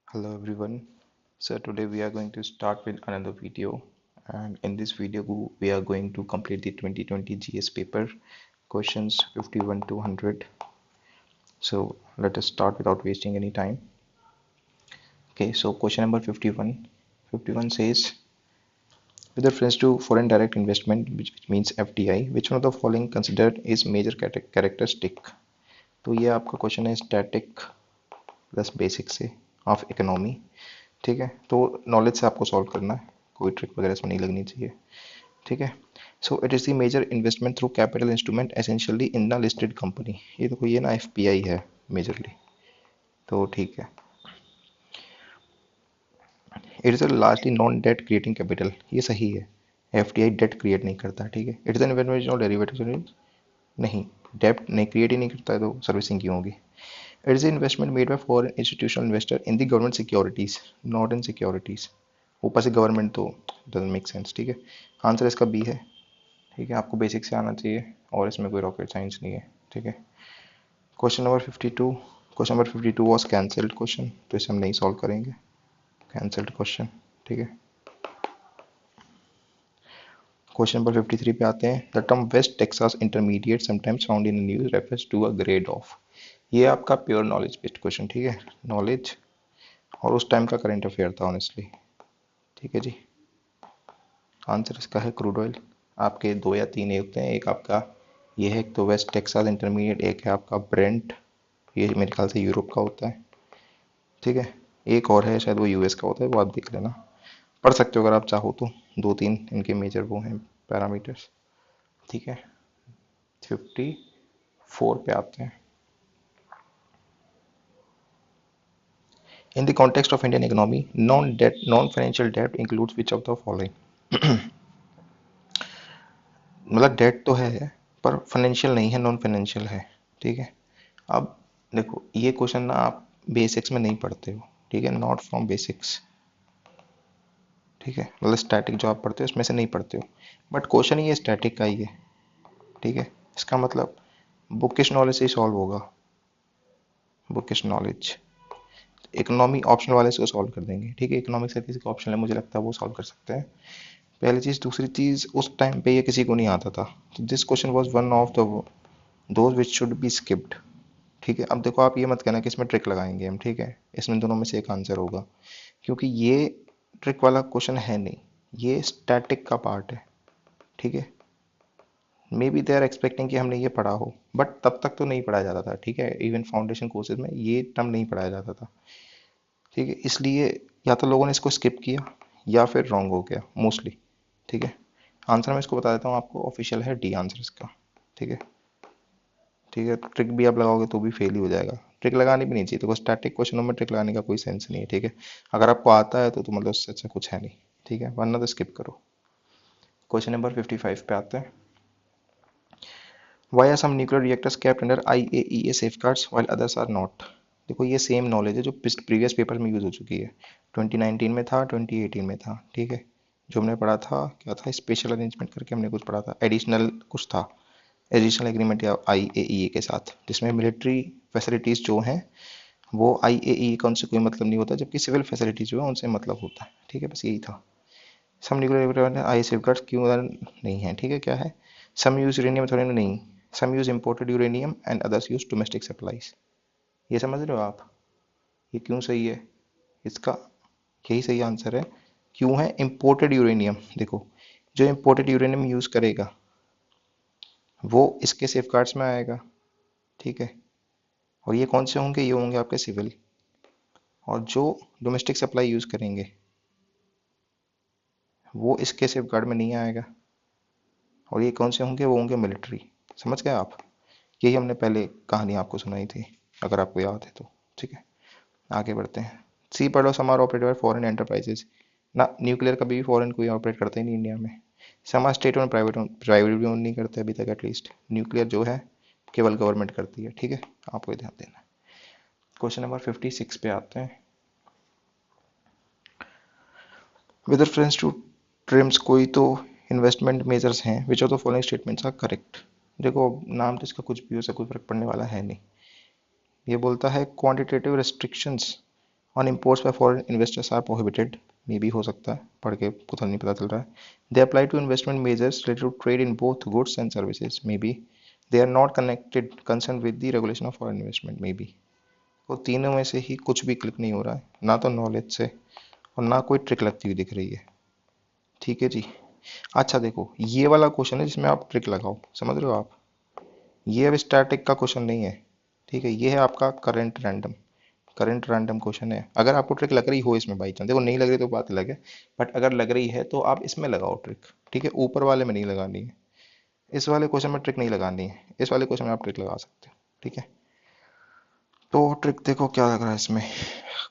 Hello everyone. So today we are going to start with another video, and in this video we are going to complete the 2020 GS paper questions 51 to 100. So let us start without wasting any time. Okay, so question number 51. 51 says, with reference to foreign direct investment, which means FDI, which one of the following considered is major characteristic? तो ये आपका question है static plus basic से of economy. ठीक है, तो knowledge से आपको सॉल्व करना है, कोई ट्रिक वगैरह इसमें नहीं लगनी चाहिए। ठीक है, so it is the major investment through capital instrument essentially in the listed company. ये देखो ये ना एफपीआई है मेजरली, तो ठीक है। It is a largely non debt creating capital, ये सही है। एफडीआई डेट क्रिएट नहीं करता। ठीक है, it is an investment of derivative, नहीं, डेट नहीं क्रिएट ही नहीं करता है तो सर्विसिंग क्यों होगी। It is investment made by foreign institutional investor in the government securities, not in securities. ऊपर से गवर्नमेंट तो डजंट मेक सेंस। ठीक है, आंसर इसका बी है। ठीक है, आपको बेसिक से आना चाहिए और इसमें कोई रॉकेट साइंस नहीं है। ठीक है, question number 52। Question number 52 was cancelled question, तो इसे हम नहीं सॉल्व करेंगे, कैंसल्ड क्वेश्चन। ठीक है, क्वेश्चन नंबर 53 पे आते हैं। The term West Texas Intermediate sometimes found in news refers to a grade of. ये आपका प्योर नॉलेज बेस्ड क्वेश्चन। ठीक है, नॉलेज और उस टाइम का करंट अफेयर था ऑनेस्टली। ठीक है जी, आंसर इसका है क्रूड ऑयल। आपके दो या तीन ये होते हैं, एक आपका ये है, एक तो वेस्ट टेक्सास इंटरमीडिएट, एक है आपका ब्रेंट, ये मेरे ख्याल से यूरोप का होता है। ठीक है, एक और है शायद वो यूएस का होता है, वो आप देख लेना, पढ़ सकते हो अगर आप चाहो तो। दो तीन इनके मेजर वो हैं पैरामीटर्स। ठीक है, 54 पे आते हैं। इन the context of Indian economy, non financial debt includes which of the following. मतलब डेट तो है पर फाइनेंशियल नहीं है, नॉन फाइनेंशियल है। ठीक है, अब देखो ये क्वेश्चन ना आप बेसिक्स में नहीं पढ़ते हो। ठीक है, नॉट फ्रॉम बेसिक्स। ठीक है, मतलब स्टैटिक जो आप पढ़ते हो उसमें से नहीं पढ़ते हो, बट क्वेश्चन ये स्टैटिक का ही है। ठीक है, इसका मतलब बुकिश नॉलेज से ही सॉल्व होगा, बुकिश नॉलेज। इकोनॉमी ऑप्शन वाले से सॉल्व कर देंगे। ठीक है, इकोनॉमिक्स का किसी का ऑप्शन है, मुझे लगता है वो सॉल्व कर सकते हैं। पहली चीज़, दूसरी चीज़, उस टाइम पे ये किसी को नहीं आता था, तो this question was one of the those which should be skipped. ठीक है, अब देखो आप ये मत कहना कि इसमें ट्रिक लगाएंगे हम। ठीक है, इसमें दोनों में से एक आंसर होगा, क्योंकि ये ट्रिक वाला क्वेश्चन है नहीं, ये स्टैटिक का पार्ट है। ठीक है, maybe they are expecting कि हमने ये पढ़ा हो, बट तब तक तो नहीं पढ़ाया जाता था। ठीक है, इवन फाउंडेशन कोर्सेज में ये टर्म नहीं पढ़ाया जाता था। ठीक है, इसलिए या तो लोगों ने इसको स्किप किया या फिर रॉन्ग हो गया मोस्टली। ठीक है, आंसर मैं इसको बता देता हूँ आपको, ऑफिशियल है डी आंसर इसका। ठीक है, ठीक है, ट्रिक भी आप लगाओगे तो भी फेल ही हो जाएगा। ट्रिक लगानी भी नहीं चाहिए, तो स्टैटिक क्वेश्चनों में ट्रिक लगाने का कोई सेंस नहीं है। ठीक है, अगर आपको आता है तो मतलब उससे अच्छा कुछ है नहीं। ठीक है, वरना तो स्किप करो। क्वेश्चन नंबर 55 पे आते हैं। Why are some nuclear reactors kept under IAEA safeguards while others are not. देखो ये सेम नॉलेज है जो प्रीवियस पेपर में यूज हो चुकी है। 2019 में था, 2018 में था। ठीक है, जो हमने पढ़ा था क्या था, स्पेशल अरेंजमेंट करके हमने कुछ पढ़ा था, एडिशनल कुछ था, एडिशनल एग्रीमेंट या IAEA के साथ, जिसमें मिलिट्री फैसिलिटीज़ जो हैं वो IAEA का उनसे कोई मतलब नहीं होता, जबकि सिविल फैसिलिटीज जो है उनसे मतलब होता है। ठीक है, बस यही था। सम न्यूक्लियर आई सेफगार्ड्स क्यों नहीं है। ठीक है, क्या है, सम यूज यूरेनियम थोड़ी नहीं, some use imported uranium and others use domestic supplies. ये समझ रहे हो आप, ये क्यों सही है, इसका यही सही आंसर है। क्यों है इम्पोर्टेड यूरेनियम, देखो जो इम्पोर्टेड यूरेनियम यूज करेगा वो इसके सेफगार्ड्स में आएगा। ठीक है, और ये कौन से होंगे, ये होंगे आपके सिविल। और जो डोमेस्टिक सप्लाई यूज करेंगे वो इसके सेफगार्ड में नहीं आएगा। और ये कौन से होंगे, वो होंगे मिलिट्री। समझ गए आप, यही हमने पहले कहानी आपको सुनाई थी, अगर आपको याद है तो। ठीक है, आगे बढ़ते हैं। सी पढ़ो, some are operated by foreign enterprises. ना, न्यूक्लियर कभी भी फॉरेन कोई ऑपरेट करता ही नहीं इंडिया में। Some are state own, private भी ओन नहीं करते अभी तक एटलीस्ट। न्यूक्लियर जो है केवल गवर्नमेंट करती है। ठीक है, आपको ध्यान देना है। क्वेश्चन नंबर 56 पे आते हैं। विद रेफरेंस टू ट्रिम्स, कोई तो इन्वेस्टमेंट मेजर्स हैं, which of the following statements are correct. देखो नाम तो इसका कुछ भी हो सकता, कोई फर्क पड़ने वाला है नहीं। ये बोलता है quantitative restrictions on imports by foreign investors are prohibited, मे भी हो सकता है, पढ़ के पता नहीं पता चल रहा है। They apply to investment measures related to trade in both goods and services, maybe. They are not connected concern with the regulation of foreign investment, maybe. वो तीनों में से ही कुछ भी क्लिक नहीं हो रहा है, ना तो नॉलेज से और ना कोई ट्रिक लगती हुई दिख रही है। ठीक है जी। अच्छा देखो, ये वाला क्वेश्चन है जिसमें आप ट्रिक लगाओ, समझ रहे हो आप। ये अब स्टैटिक का क्वेश्चन नहीं है, ठीक है। ये है आपका करंट रैंडम क्वेश्चन है। अगर आपको ट्रिक लग रही हो इसमें, बाई चांस देखो नहीं लग रही तो बात अलग है, बट अगर लग रही है तो आप इसमें लगाओ ट्रिक, ठीक है। ऊपर वाले में नहीं लगानी है, इस वाले क्वेश्चन में ट्रिक नहीं लगानी है, इस वाले क्वेश्चन में आप ट्रिक लगा सकते हो, ठीक है। तो ट्रिक देखो क्या लग रहा है इसमें,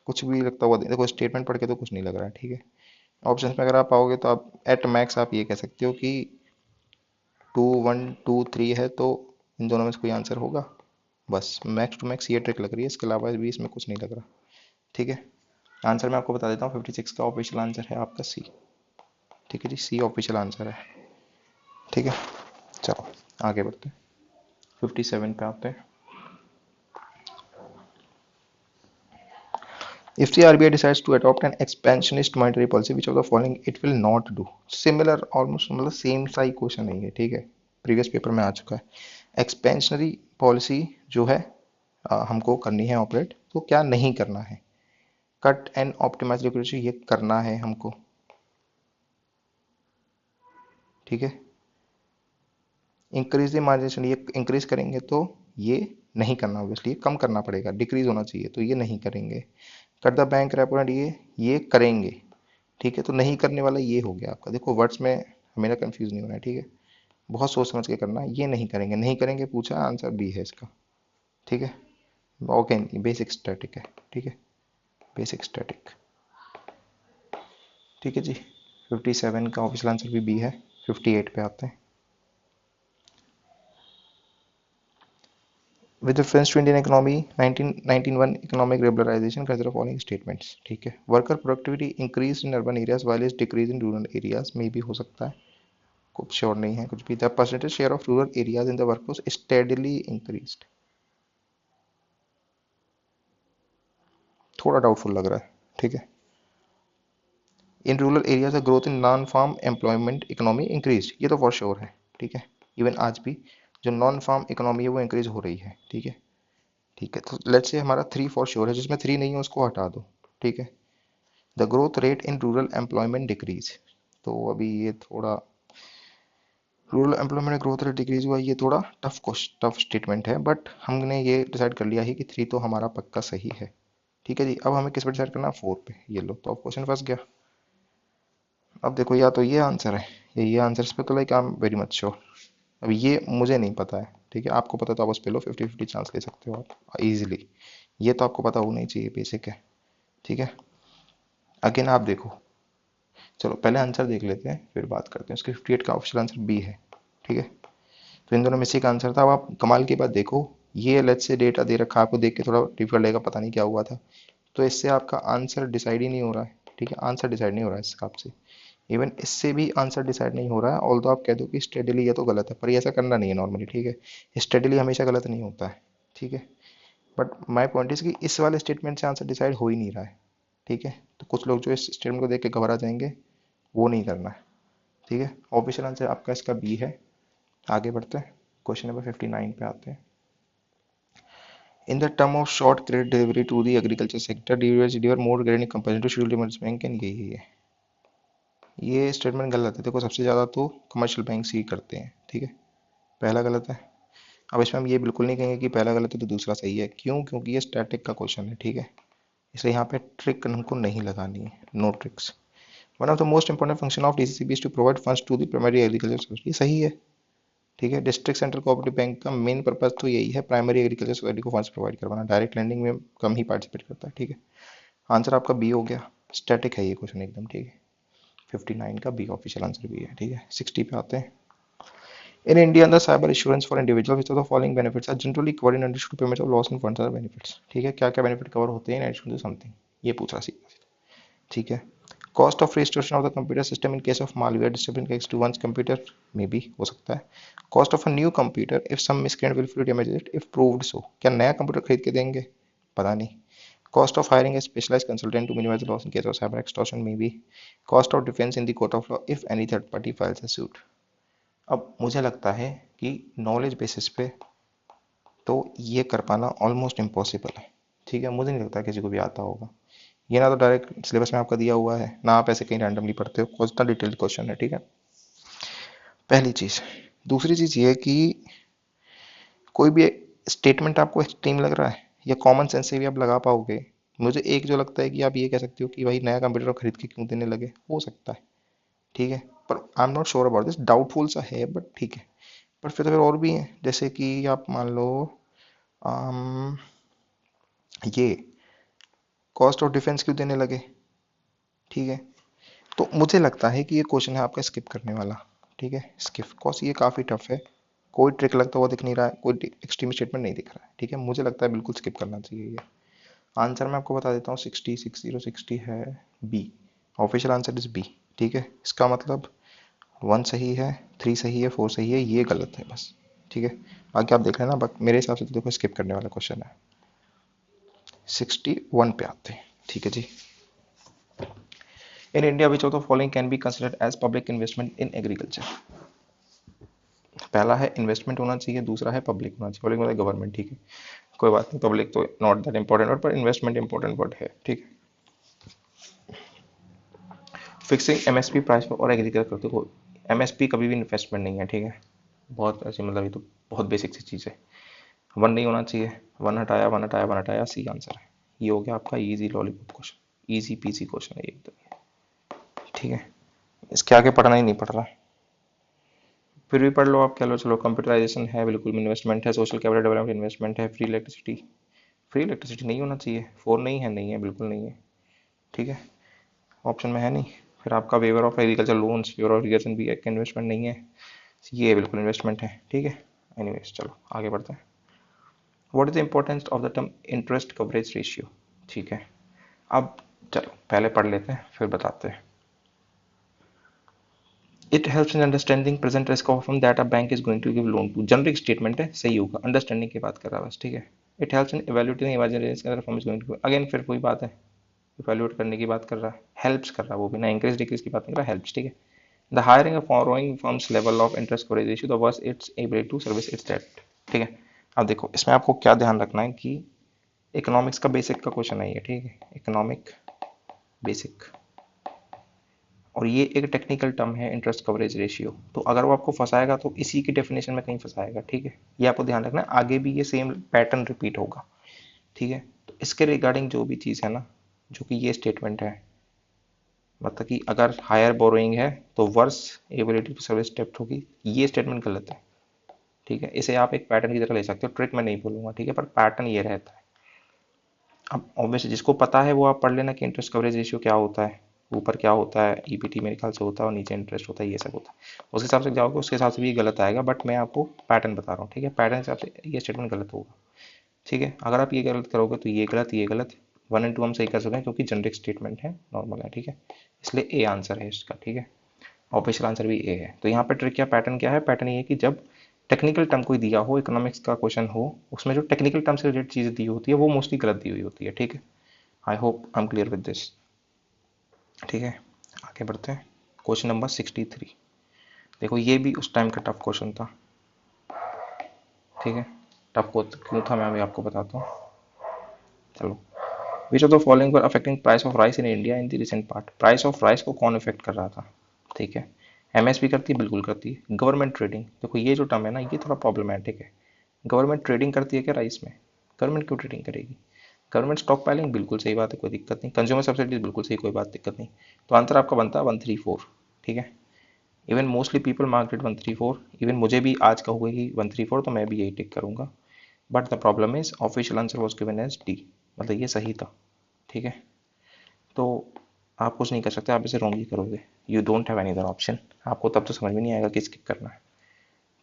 कुछ भी लगता हुआ देखो, स्टेटमेंट पढ़ के तो कुछ नहीं लग रहा है, ठीक है। ऑप्शन में अगर आप आओगे तो आप एट मैक्स आप ये कह सकते हो कि 2 1 2 3 है, तो इन दोनों में से कोई आंसर होगा। बस मैक्स टू मैक्स ये ट्रिक लग रही है, इसके अलावा भी इसमें कुछ नहीं लग रहा, ठीक है। आंसर मैं आपको बता देता हूँ, 56 का ऑफिशियल आंसर है आपका सी, ठीक है जी। सी ऑफिशियल आंसर है, ठीक है। चलो आगे बढ़ते हैं, 57 पे आते हैं। If the RBI decides to adopt an expansionist monetary policy, which of the following it will not do? Similar, almost मतलब सेम सा ही क्वेश्चन नहीं है, ठीक है। प्रीवियस पेपर में आ चुका है। एक्सपेंशनरी पॉलिसी जो है हमको करनी है ऑपरेट, तो क्या नहीं करना है? कट एंड ऑप्टिमाइज लिक्विडिटी ये करना है हमको, ठीक है। इंक्रीज द मार्जिन ये इंक्रीज करेंगे, तो ये नहीं करना, ऑब्वियसली कम करना पड़ेगा, डिक्रीज होना चाहिए, तो ये नहीं करेंगे। Cut the bank repo rate ये करेंगे, ठीक है। तो नहीं करने वाला ये हो गया आपका, देखो वर्ड्स में मेरा कंफ्यूज नहीं होना है, ठीक है। बहुत सोच समझ के करना है, ये नहीं करेंगे, नहीं करेंगे पूछा, आंसर बी है इसका, ठीक है। ओके, बेसिक स्टैटिक है, ठीक है, बेसिक स्टैटिक, ठीक है जी। 57 का ऑफिशियल आंसर भी बी है। 58 पे आते हैं। With reference to Indian economy, 1991 economic liberalization consider following statements, ठीक है। Worker productivity increase in urban areas while is decrease in rural areas, में भी हो सकता है, कुछ श्योर नहीं है कुछ भी। The percentage share of rural areas in the workforce steadily increased, थोड़ा डाउटफुल लग रहा है, ठीक है। In rural areas the growth in non farm employment economy increase, ये तो फॉर श्योर है, ठीक है। इवन आज भी जो नॉन फार्म इकोनॉमी है वो इंक्रीज हो रही है, ठीक है। ठीक है, तो लेट्स से हमारा 3 फॉर श्योर है, जिसमें 3 नहीं है उसको हटा दो, ठीक है। The growth rate in rural employment decrease, तो अभी ये थोड़ा rural employment growth rate decrease हुआ, ये थोड़ा टफ स्टेटमेंट है, बट हमने ये डिसाइड कर लिया है कि 3 तो हमारा पक्का सही है, ठीक है जी। अब हमें किस पर डिसाइड करना है? 4 पे। ये लो, तो अब क्वेश्चन फंस गया। अब देखो, या तो ये आंसर है या ये आंसर, इस पे तो like I am very much sure. अब ये मुझे नहीं पता है, ठीक है। आपको पता तो आप उस पे लो, 50-50 चांस ले सकते हो आप इजीली। ये तो आपको पता होना ही चाहिए, बेसिक है, ठीक है। अगेन आप देखो, चलो पहले आंसर देख लेते हैं फिर बात करते हैं। उसके 58 का ऑप्शन आंसर बी है, ठीक है। तो इन दोनों में से एक आंसर था। अब आप कमाल की बात देखो, ये लेट्स से डेटा दे रखा है आपको, देख के थोड़ा डिफिकल्ट लगेगा, पता नहीं क्या हुआ था, तो इससे आपका आंसर डिसाइड ही नहीं हो रहा है, ठीक है। आंसर डिसाइड नहीं हो रहा है इसका आपसे, इवन इससे भी आंसर डिसाइड नहीं हो रहा है। ऑल तो आप कह दो कि स्टेडीली ये तो गलत है, पर ये ऐसा करना नहीं है नॉर्मली, ठीक है। स्टेडीली हमेशा गलत नहीं होता है, ठीक है। बट माई पॉइंट इज कि इस वाले स्टेटमेंट से आंसर डिसाइड हो ही नहीं रहा है, ठीक है। तो कुछ लोग जो इस स्टेटमेंट को देख के घबरा जाएंगे, वो नहीं करना है, ठीक है। ऑफिशियल आंसर आपका इसका बी है। आगे बढ़ते हैं, क्वेश्चन नंबर 59 पे आते हैं। In the term of short credit delivery to the agriculture sector, deliver more credit in comparison to scheduled payments bank, and यही है। ये स्टेटमेंट गलत है, देखो सबसे ज़्यादा तो कमर्शियल बैंक ही करते हैं, ठीक है। पहला गलत है। अब इसमें हम ये बिल्कुल नहीं कहेंगे कि पहला गलत है तो दूसरा सही है, क्यों? क्योंकि ये स्टैटिक का क्वेश्चन है, ठीक है। इसलिए यहाँ पे ट्रिक हमको नहीं लगानी है, no tricks. One of the most important function of DCCB is to provide funds to the primary agriculture society, ये सही है, ठीक है। डिस्ट्रिक्ट सेंट्रल कोऑपरेटिव बैंक का मेन पर्पज तो यही है, प्राइमरी एग्रीकल्चर सोसाइटी को फंड्स प्रोवाइड करवाना। डायरेक्ट लैंडिंग में कम ही पार्टिसिपेट करता है, ठीक है। आंसर आपका बी हो गया, स्टैटिक है ये क्वेश्चन एकदम, ठीक है। 59 का बी ऑफिशियल आंसर भी है, ठीक है। 60 पे आते हैं। In India the cyber insurance for individual which of the following benefits are generally covered in addition to payment of loss in funds are benefits, ठीक है। क्या क्या बेनिफिट कवर होते हैं इन एडिशन टू समथिंग, ये पूछा सीधा, ठीक है। Cost of restoration of the computer system in case of malware disturbance to one's computer, में भी हो सकता है। Cost of a new computer if some miscreant willfully damages it if proved so, क्या नया कंप्यूटर खरीद के देंगे? पता नहीं। Cost of hiring a specialized consultant to minimize the loss in case of cyber extortion may be cost of defense in the court of law if any third party files a suit. अब मुझे लगता है कि knowledge basis पे तो ये कर पाना ऑलमोस्ट इम्पॉसिबल है, ठीक है। मुझे नहीं लगता किसी को भी आता होगा ये, ना तो डायरेक्ट सिलेबस में आपका दिया हुआ है, ना आप ऐसे कहीं रैंडमली पढ़ते हो, इतना डिटेल्ड क्वेश्चन है, ठीक है। पहली चीज। दूसरी चीज ये कि कोई भी स्टेटमेंट आपको एक्सट्रीम लग रहा है या कॉमन सेंस से भी आप लगा पाओगे। मुझे एक जो लगता है कि आप ये कह सकते हो कि भाई नया कंप्यूटर खरीद के क्यों देने लगे, हो सकता है, ठीक है, पर आई am not sure about this, doubtful सा है, बट ठीक है। पर फिर तो फिर और भी है, जैसे कि आप मान लो आम, ये कॉस्ट ऑफ डिफेंस क्यों देने लगे, ठीक है। तो मुझे लगता है कि ये क्वेश्चन है आपका स्किप करने वाला, ठीक है, स्किप, कॉस ये काफ़ी टफ है, कोई ट्रिक लगता हुआ दिख नहीं रहा है, कोई एक्सट्रीम स्टेटमेंट नहीं दिख रहा है, ठीक है। मुझे लगता है बिल्कुल स्किप करना चाहिए ये। आंसर मैं आपको बता देता हूँ, 60 60 60 है B, official answer is B, ठीक है। इसका मतलब 1 सही है, 3 सही है, 4 सही है, ये गलत है बस, ठीक है। बाकी आप देख लेना, मेरे हिसाब से तो देखो स्किप करने वाला क्वेश्चन है। 61 पे आते हैं, ठीक है जी। In India which of the following can be considered as public investment in agriculture. पहला है इन्वेस्टमेंट होना चाहिए, दूसरा है पब्लिक होना चाहिए। पब्लिक मतलब गवर्नमेंट, ठीक है, कोई बात नहीं, पब्लिक तो नॉट दैट इंपॉर्टेंट वर्ड, पर इन्वेस्टमेंट इंपॉर्टेंट वर्ड है, ठीक है। फिक्सिंग एमएसपी प्राइस और एग्रीकल्चर करते हो, एमएसपी कभी भी इन्वेस्टमेंट नहीं है, ठीक है। बहुत ऐसे मतलब ये तो बहुत बेसिक सी चीज़ है। 1 नहीं होना चाहिए, 1 हटाया, 1 हटाया, 1 हटाया, सी आंसर है। ये हो गया आपका easy lollipop question, easy PC question है एकदम, ठीक है। इसके आगे पढ़ना ही नहीं पड़ रहा, फिर भी पढ़ लो आप, कह लो चलो कंप्यूटराइजेशन है, बिल्कुल इन्वेस्टमेंट है, सोशल कैपिटल डेवलपमेंट इन्वेस्टमेंट है, फ्री इलेक्ट्रिसिटी, फ्री इलेक्ट्रिसिटी नहीं होना चाहिए, 4 नहीं है, नहीं है, बिल्कुल नहीं है, ठीक है, ऑप्शन में है नहीं। फिर आपका waiver of agriculture loans, waiver of irrigation भी एक इन्वेस्टमेंट नहीं है, ये बिल्कुल इन्वेस्टमेंट है, ठीक है। एनीवेज चलो आगे बढ़ते हैं। What is the importance of the term interest coverage ratio, ठीक है। अब चलो पहले पढ़ लेते हैं फिर बताते हैं। It helps in understanding present risk of firm that a bank is going to give loan to, generic statement है, सही होगा, अंडरस्टैंडिंग की बात कर रहा है बस, ठीक है। It helps in evaluating imaginary risk अगर firm is going to, again फिर वही बात है, इवैल्यूएट करने की बात कर रहा है, हेल्प्स कर रहा है, वो भी ना इंक्रीज डिक्रीज की बात नहीं कर रहा, हेल्प्स, ठीक है। The hiring of following firms level of interest coverage ratio the verse it's able to service its debt, ठीक है। अब देखो इसमें आपको क्या ध्यान रखना है कि इकोनॉमिक्स का बेसिक का क्वेश्चन है ये, ठीक है, इकोनॉमिक बेसिक, और ये एक टेक्निकल टर्म है इंटरेस्ट कवरेज रेशियो, तो अगर वो आपको फंसाएगा तो इसी की डेफिनेशन में कहीं फंसाएगा, ठीक है। ये आपको ध्यान रखना है, आगे भी ये सेम पैटर्न रिपीट होगा, ठीक है। तो इसके रिगार्डिंग जो भी चीज़ है ना, जो कि ये स्टेटमेंट है, मतलब कि अगर हायर बोरोइंग है तो वर्स एबिलिटी टू सर्विस डेब्ट होगी, ये स्टेटमेंट गलत है, ठीक है। इसे आप एक पैटर्न की तरह ले सकते हो, ट्रिक मैं नहीं बोलूंगा, ठीक है, पर पैटर्न ये रहता है। अब ऑब्वियसली जिसको पता है वो आप पढ़ लेना कि इंटरेस्ट कवरेज रेशियो क्या होता है, ऊपर क्या होता है, ईपीटी मेरे ख्याल से होता है, और नीचे इंटरेस्ट होता है, ये सब होता है। उस हिसाब से जाओगे उसके हिसाब से भी गलत आएगा, बट मैं आपको पैटर्न बता रहा हूँ, ठीक है। पैटर्न के हिसाब से ये स्टेटमेंट गलत होगा, ठीक है। अगर आप ये गलत करोगे तो ये गलत, ये गलत, 1 और 2 हम सही कर सकते हैं क्योंकि जनरिक स्टेटमेंट है, नॉर्मल है, ठीक है। इसलिए ए आंसर है इसका, ठीक है। ऑफिशियल आंसर भी ए है। तो यहाँ पे ट्रिक क्या, पैटर्न क्या है, पैटर्न ये है कि जब टेक्निकल टर्म कोई दिया हो, इकोनॉमिक्स का क्वेश्चन हो, उसमें जो टेक्निकल टर्म से रिलेटेड चीज़ें दी होती है वो मोस्टली गलत दी हुई होती है, ठीक है। आई hope I am clear with this, ठीक है। आगे बढ़ते हैं, क्वेश्चन नंबर 63। देखो ये भी उस टाइम का टफ क्वेश्चन था, ठीक है। टफ क्यों था मैं अभी आपको बताता हूँ, चलो। विच of the following were affecting price of rice in India in the recent part, price of rice को कौन इफेक्ट कर रहा था, ठीक है। एमएसपी करती है, बिल्कुल करती है। गवर्नमेंट ट्रेडिंग, देखो ये जो टर्म है ना ये थोड़ा प्रॉब्लमैटिक है। गवर्नमेंट ट्रेडिंग करती है क्या राइस में, गवर्नमेंट क्यों ट्रेडिंग करेगी। गवर्नमेंट स्टॉक पाइलिंग, बिल्कुल सही बात है, कोई दिक्कत नहीं। कंज्यूमर सब्सिडीज, बिल्कुल सही, कोई बात दिक्कत नहीं। तो आंसर आपका बनता है 134, ठीक है। Even mostly people mark it 134, even मुझे भी आज कहोगे कि 134 तो मैं भी यही टिक करूंगा, but the problem is official answer was given as D, मतलब ये सही था, ठीक है। तो आप कुछ नहीं कर सकते, आप इसे रॉन्ग ही करोगे, you don't have any other option. आपको तब तो समझ में नहीं आएगा कि स्किप करना है,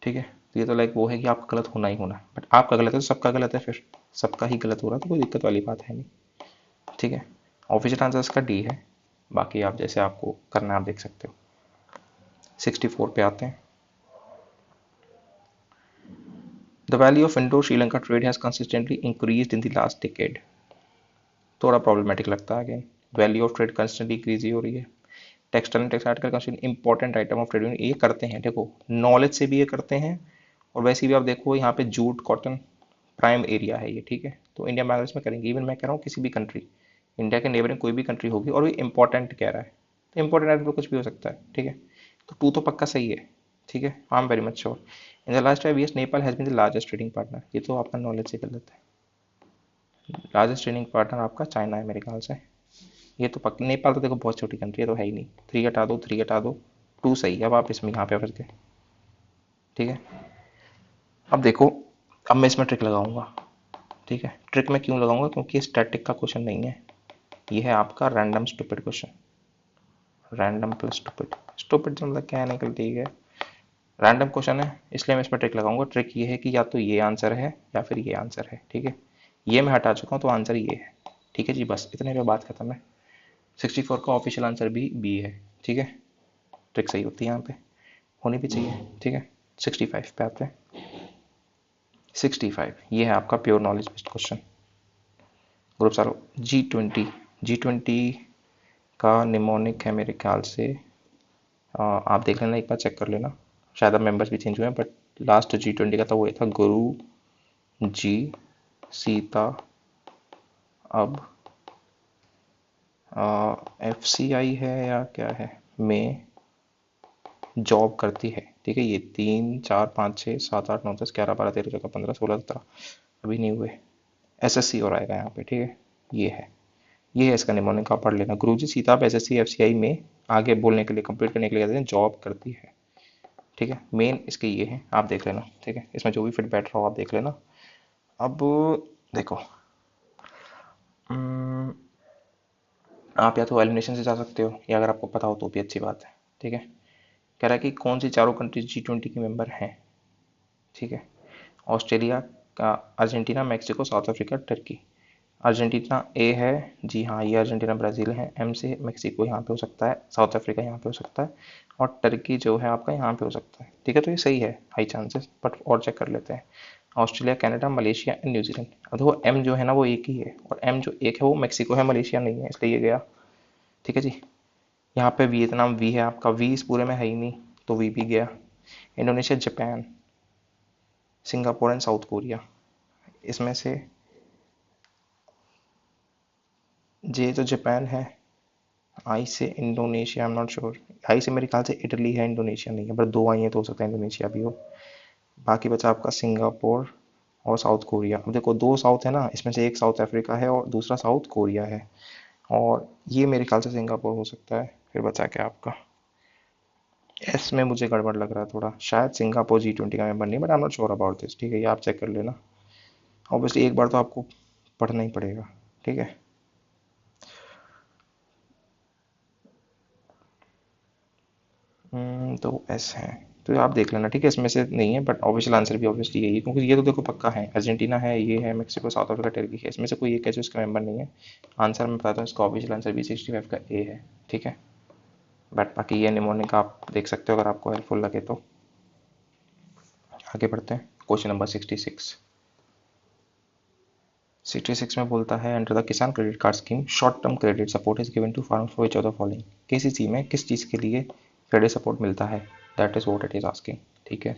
ठीक है। तो ये तो लाइक वो है कि आपका गलत होना ही होना है, बट आपका गलत है तो सबका गलत है, फिर सबका ही गलत हो रहा है तो कोई दिक्कत वाली बात है नहीं, ठीक है। ऑफिशियल आंसर इसका डी है, बाकी आप जैसे आपको करना है आप देख सकते हो। 64 पे आते हैं। The value of Indo Sri Lanka trade has consistently increased in the last decade, थोड़ा प्रॉब्लमेटिक लगता है। Again value of trade constantly increase ही हो रही है। Textile and textile article constant important item of trade, ये करते हैं, देखो नॉलेज से भी ये करते हैं, और वैसे भी आप देखो यहाँ पे जूट कॉटन प्राइम एरिया है ये, ठीक है। तो इंडिया बांग्लादेश में करेंगे, इवन मैं कह रहा हूँ किसी भी कंट्री, इंडिया के नेबरिंग कोई भी कंट्री होगी, और वो इंपॉर्टेंट कह रहा है, तो इंपॉर्टेंट आइटम तो कुछ भी हो सकता है, ठीक है। तो टू तो पक्का सही है, ठीक है। I am very much sure in the last 5 years Nepal has been the largest trading partner, ये तो आपका नॉलेज से गलत है। लार्जेस्ट ट्रेडिंग पार्टनर आपका चाइना है मेरे ख्याल से, ये तो पक्का। नेपाल तो देखो बहुत छोटी कंट्री है, तो है ही नहीं। 3 हटा दो, 3 हटा दो, 2 सही है। अब आप इसमें यहाँ पे फंस गए, ठीक है। अब देखो, अब मैं इसमें ट्रिक लगाऊंगा, ठीक है। ट्रिक में क्यों लगाऊंगा, क्योंकि ये स्टैटिक का क्वेश्चन नहीं है, ये है आपका random stupid question. Random plus stupid, stupid मतलब क्या है, निकल, ठीक है। रैंडम क्वेश्चन है, इसलिए मैं इसमें ट्रिक लगाऊंगा। ट्रिक ये है कि या तो ये आंसर है या फिर ये आंसर है, ठीक है। ये मैं हटा चुका हूँ, तो आंसर ये है, ठीक है जी। बस इतने पे बात खत्म है। 64 का ऑफिशियल आंसर भी बी है, ठीक है। ट्रिक सही होती है यहाँ पे, होनी भी चाहिए, ठीक है। 65 पे आते हैं। 65 ये है आपका pure knowledge based question. Group सारो G20, G20 का निमोनिक है मेरे ख्याल से, आप देख लेना, एक बार चेक कर लेना, शायद अब मेंबर्स भी चेंज हुए हैं, बट लास्ट G20 का था वो, ये था गुरु जी सीता। अब FCI है या क्या है, में जॉब करती है, ठीक है। ये 3 4 5 6 7 8 9 10 11 12 13 14 15 16 17 अभी नहीं हुए, SSC और आएगा यहाँ पे, ठीक है। ये है इसका निमोनिक, आप पढ़ लेना। गुरुजी सीता आप SSC FCI में आगे बोलने के लिए, कंप्लीट करने के लिए कहते हैं जॉब करती है, ठीक है। मेन इसके ये है, आप देख लेना, ठीक है। इसमें जो भी फिट बैठ रहा हो आप देख लेना। अब देखो, आप या तो एलिमिनेशन से जा सकते हो, या अगर आपको पता हो तो भी अच्छी बात है, ठीक है। कह रहा है कि कौन सी चारों कंट्रीज G20 की मेंबर हैं, ठीक है। ऑस्ट्रेलिया का, Argentina, Mexico, South Africa, Turkey. Argentina A है, जी हाँ, ये अर्जेंटीना ब्राज़ील है। एम से मैक्सिको यहाँ पे हो सकता है, साउथ अफ्रीका यहाँ पे हो सकता है, और टर्की जो है आपका यहाँ पे हो सकता है, ठीक है। तो ये सही है, हाई चांसेस, बट और चेक कर लेते हैं। Australia, Canada, Malaysia and New Zealand. अब देखो एम जो है ना वो एक ही है, और एम जो एक है वो मैक्सिको है, मलेशिया नहीं है, इसलिए ये गया, ठीक है जी। यहाँ पे वियतनाम वी है आपका, वी इस पूरे में है ही नहीं, तो वी भी गया। Indonesia, Japan, Singapore and South Korea, इसमें से जे तो जापान है, आई से Indonesia, I am not sure. I से मेरे ख्याल से इटली है, इंडोनेशिया नहीं है, बट 2 आई है तो हो सकता है इंडोनेशिया भी हो। बाकी बचा आपका सिंगापुर और साउथ कोरिया। अब देखो 2 साउथ है ना, इसमें से एक साउथ अफ्रीका है और दूसरा साउथ कोरिया है, और ये मेरे ख्याल से सिंगापुर हो सकता है। फिर बचा क्या आपका, एस में मुझे गड़बड़ लग रहा है थोड़ा, शायद सिंगापुर G20 का मेंबर नहीं, but I am not sure about this, ठीक है। ये आप चेक कर लेना, ऑब्वियसली एक बार तो आपको पढ़ना ही पड़ेगा, ठीक है। तो एस है, तो आप देख लेना, ठीक है। इसमें से नहीं है, बट ऑब्वियसली आंसर भी ऑब्वियसली यही है, क्योंकि ये तो देखो पक्का है, अर्जेंटीना है, ये है मैक्सिको, साउथ अफ्रीका, टर्की है, इसमें से कोई एक है जो इसका मेंबर नहीं है। आंसर मैं बताता हूँ, इसका ऑब्वियसली आंसर भी 65 का ए है, ठीक है। बट बाकी ये निमोनिक आप देख सकते हो अगर आपको हेल्पफुल लगे तो। आगे बढ़ते हैं, क्वेश्चन नंबर 66। 66 में बोलता है, under the Kisan credit card scheme short term credit support is given to farmers for which of the following. KCC में किस चीज़ के लिए क्रेडिट सपोर्ट मिलता है, that is what it is asking, ठीक है।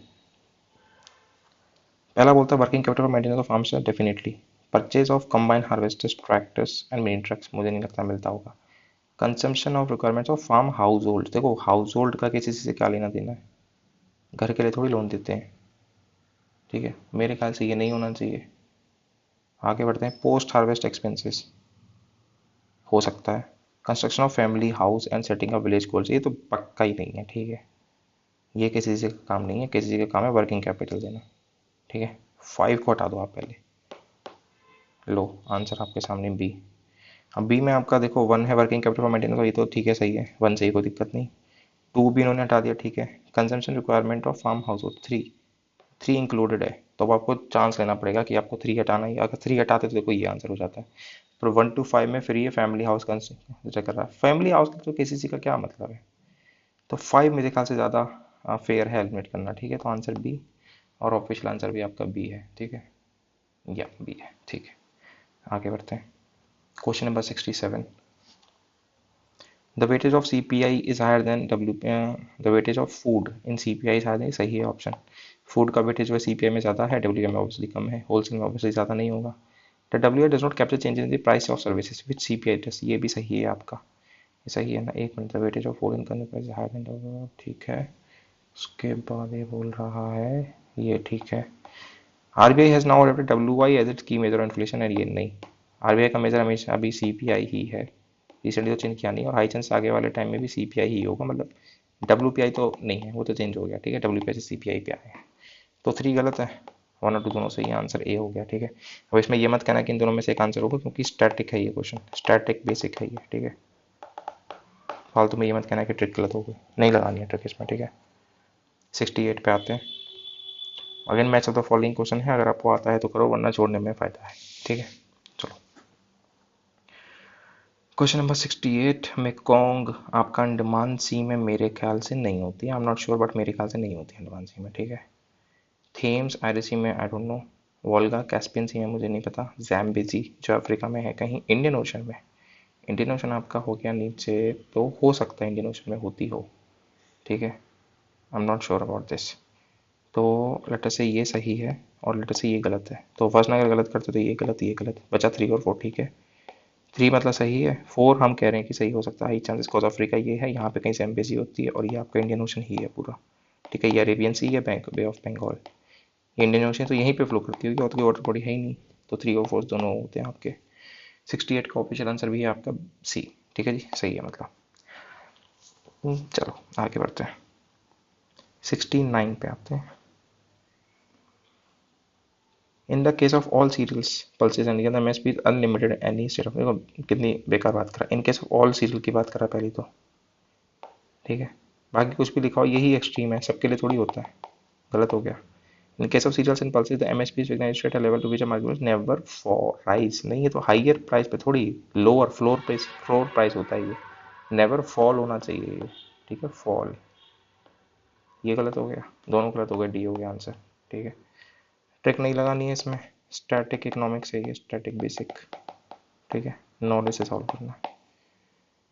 पहला बोलता है working capital maintenance of farms, definitely. Purchase of combine harvesters, tractors and mini trucks, मुझे नहीं लगता मिलता होगा। Consumption of requirements of farm household, देखो हाउस होल्ड का किसी से क्या लेना देना है, घर के लिए थोड़ी लोन देते हैं, ठीक है। मेरे ख्याल से ये नहीं होना चाहिए। आगे बढ़ते हैं, पोस्ट हार्वेस्ट एक्सपेंसेस हो सकता है। Construction of family house and setting of village goals, ये तो पक्का ही नहीं है, ठीक है। ये किसी से का काम नहीं है, किसी का काम है वर्किंग कैपिटल देना, ठीक है। 5 को हटा दो आप पहले, लो आंसर आपके सामने बी। अब बी में आपका देखो 1 है वर्किंग कैपिटल फॉर मेंटेनेंस, ये तो ठीक है, सही है, 1 से ही कोई दिक्कत नहीं। 2 भी इन्होंने हटा दिया, ठीक है। Consumption requirement of farm household, 3 included है, तो अब आपको चांस लेना पड़ेगा कि आपको 3 हटाना ही, अगर 3 हटाते तो देखो ये आंसर हो जाता है। पर 1 to 5 में फिर ये फैमिली हाउस कंसिडर कर रहा है, फैमिली हाउस तो किसी का क्या मतलब है, तो 5 मेरे ख्याल से ज़्यादा फेयर है एलिमिनेट करना, ठीक है। तो आंसर बी, और ऑफिशियल आंसर भी आपका बी है, ठीक है, या बी है, ठीक है। आगे बढ़ते हैं, question number 67, the weightage of CPI is higher than the weightage of food in CPI is higher than, सही है ऑप्शन। फूड का वेटेज जो है CPI में ज़्यादा है, WPI में ऑब्वियसली कम है, होलसेल में ऑब्वियसली ज़्यादा नहीं होगा। The WPI does not capture change in the price of services which CPI does, ये भी सही है आपका, ये सही है ना। एक minute, the weightage of food in price higher than, ठीक है। उसके बाद ये बोल रहा है, ये ठीक है, RBI has now adopted WY as its key major inflation, और ये नहीं, RBI का मेजर हमेशा अभी CPI ही है, रिसेंटली तो चेंज किया नहीं, और हाई चांस आगे वाले टाइम में भी CPI ही होगा, मतलब WPI तो नहीं है, वो तो चेंज हो गया, ठीक है, WPI से CPI पे आए हैं। तो 3 गलत है, 1 और 2 दोनों सही है, आंसर ए हो गया, ठीक है। अब इसमें ये मत कहना कि इन दोनों में से एक आंसर होगा, क्योंकि स्टैटिक है ये क्वेश्चन, स्टैटिक बेसिक है ये, ठीक है। फालतू में ये मत कहना कि ट्रिक गलत हो गई, नहीं लगानी है ट्रिक इसमें, ठीक है। 68 पे आते हैं। Again match of the following question है, अगर आपको आता है तो करो, वरना छोड़ने में फ़ायदा है, ठीक है। चलो, क्वेश्चन नंबर 68, मेकोंग आपका अंडमान सी में मेरे ख्याल से नहीं होती है, I am not sure, but मेरे ख्याल से नहीं होती है अंडमान सी में, ठीक है। थेम्स आयरिश सी में I don't know, Volga Caspian Sea में मुझे नहीं पता, जैम्बेजी जो अफ्रीका में है कहीं, इंडियन ओशन में, इंडियन ओशन आपका हो गया नीचे, तो हो सकता है इंडियन ओशन में होती हो, ठीक है, I am not sure about this. तो लेटर से ये सही है और लेटर से ये गलत है, तो फर्स्ट अगर गलत करते तो ये गलत, ये गलत, बचा 3 और 4, ठीक है। 3 मतलब सही है, 4 हम कह रहे हैं कि सही हो सकता है, हाई चांसेस कॉज अफ्रीका ये है, यहाँ पे कहीं से एम्बेसी होती है, और ये आपका इंडियन ओशन ही है पूरा, ठीक है। ये अरेबियन सी है, बे ऑफ बंगाल, ये इंडियन ओशन, तो यहीं पे फ्लो करती होगी, और तो कोई वाटर बॉडी है ही नहीं, तो 3 और 4 दोनों होते हैं आपके। 68 का ऑफिशियल आंसर भी है आपका सी, ठीक है जी, सही है मतलब। चलो आगे बढ़ते हैं, 69 पे आते हैं। In the case of all serials pulses and the MSP unlimited any state of, देखो कितनी बेकार बात करा, इन केस ऑफ ऑल सीरियल की बात करा पहले तो, ठीक है। बाकी कुछ भी लिखा हो यही एक्सट्रीम है, सबके लिए थोड़ी होता है, गलत हो गया। In case of cereals and pulses the MSP is recognised at a level to which a market never fall rise, नहीं है तो हाईयर प्राइस पे थोड़ी, लोअर फ्लोर प्राइस होता है ये, नेवर फॉल होना चाहिए ये, ठीक है, फॉल, ये गलत हो गया, दोनों गलत हो गए, डी हो गया आंसर, ठीक है। ट्रिक नहीं लगानी है इसमें, स्टैटिक इकोनॉमिक्स है ये, स्टैटिक बेसिक, ठीक है, नॉलेज से सॉल्व करना है।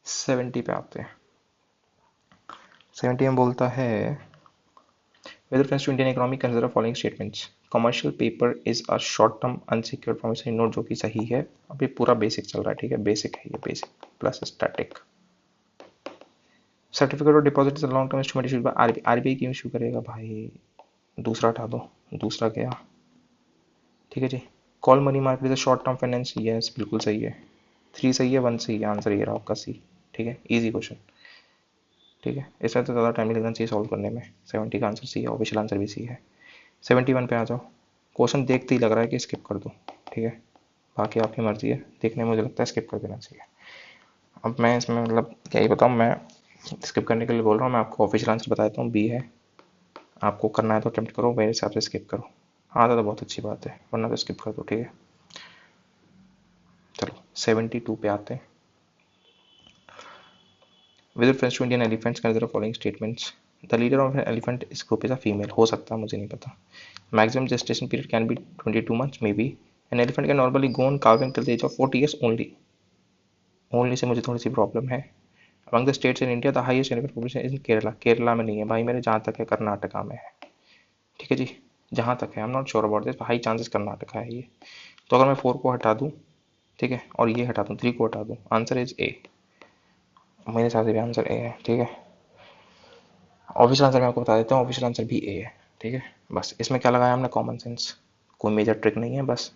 70 पे आते हैं। 70 में बोलता है, with reference to Indian economy consider following statements, commercial paper is a short term unsecured promissory note, जो कि सही है, अभी पूरा बेसिक चल रहा है, ठीक है, बेसिक है ये, basic plus static. Certificate of deposit is long term instrument issued by RBI, RBI क्यों इशू करेगा भाई, दूसरा हटा दो, दूसरा गया, ठीक है जी। Call money market is short term finance, yes बिल्कुल सही है, 3 सही है, 1 सही है, आंसर ये रहा आपका सी, ठीक है, इजी क्वेश्चन, ठीक है, इसमें तो ज़्यादा टाइम नहीं लगना चाहिए सॉल्व करने में। 70 का आंसर सी है, ऑफिशियल आंसर भी सी है। 71 पे आ जाओ, क्वेश्चन देखते ही लग रहा है कि स्किप कर दो, ठीक है, बाकी आपकी मर्जी है, देखने में मुझे लगता है स्किप कर देना चाहिए। अब मैं इसमें मतलब क्या ही बताऊँ, मैं स्किप करने के लिए बोल रहा हूँ, मैं आपको ऑफिशियल आंसर बता देता हूँ, बी है, आपको करना है तो अटेम्प्ट करो, मेरे हिसाब से स्किप करो, आता तो बहुत अच्छी बात है, वरना तो स्किप कर दो, ठीक है। चलो 72 पे आते हैं। With reference to Indian elephants consider following statements, the leader of an elephant is group is a female, हो सकता है, मुझे नहीं पता। Maximum gestation period can be 22 months maybe, an elephant can normally go on calving till the age of 40 years only, only से मुझे थोड़ी सी प्रॉब्लम है। Among the states in India the highest elephant population is in Kerala, Kerala में नहीं है भाई मेरे, जहाँ तक है कर्नाटका में है, ठीक है जी, जहाँ तक है, I am not sure about this, high chances Karnataka है ये। तो अगर मैं 4 को हटा दूँ, ठीक है, और ये हटा दूँ, 3 को हटा दूँ, आंसर इज ए, मेरे हिसाब से भी आंसर ए है, ठीक है। ऑफिशियल आंसर मैं आपको बता देता हूँ, ऑफिशियल आंसर भी ए है, ठीक है। बस इसमें क्या लगाया हमने, कॉमन सेंस, कोई मेजर ट्रिक नहीं है, बस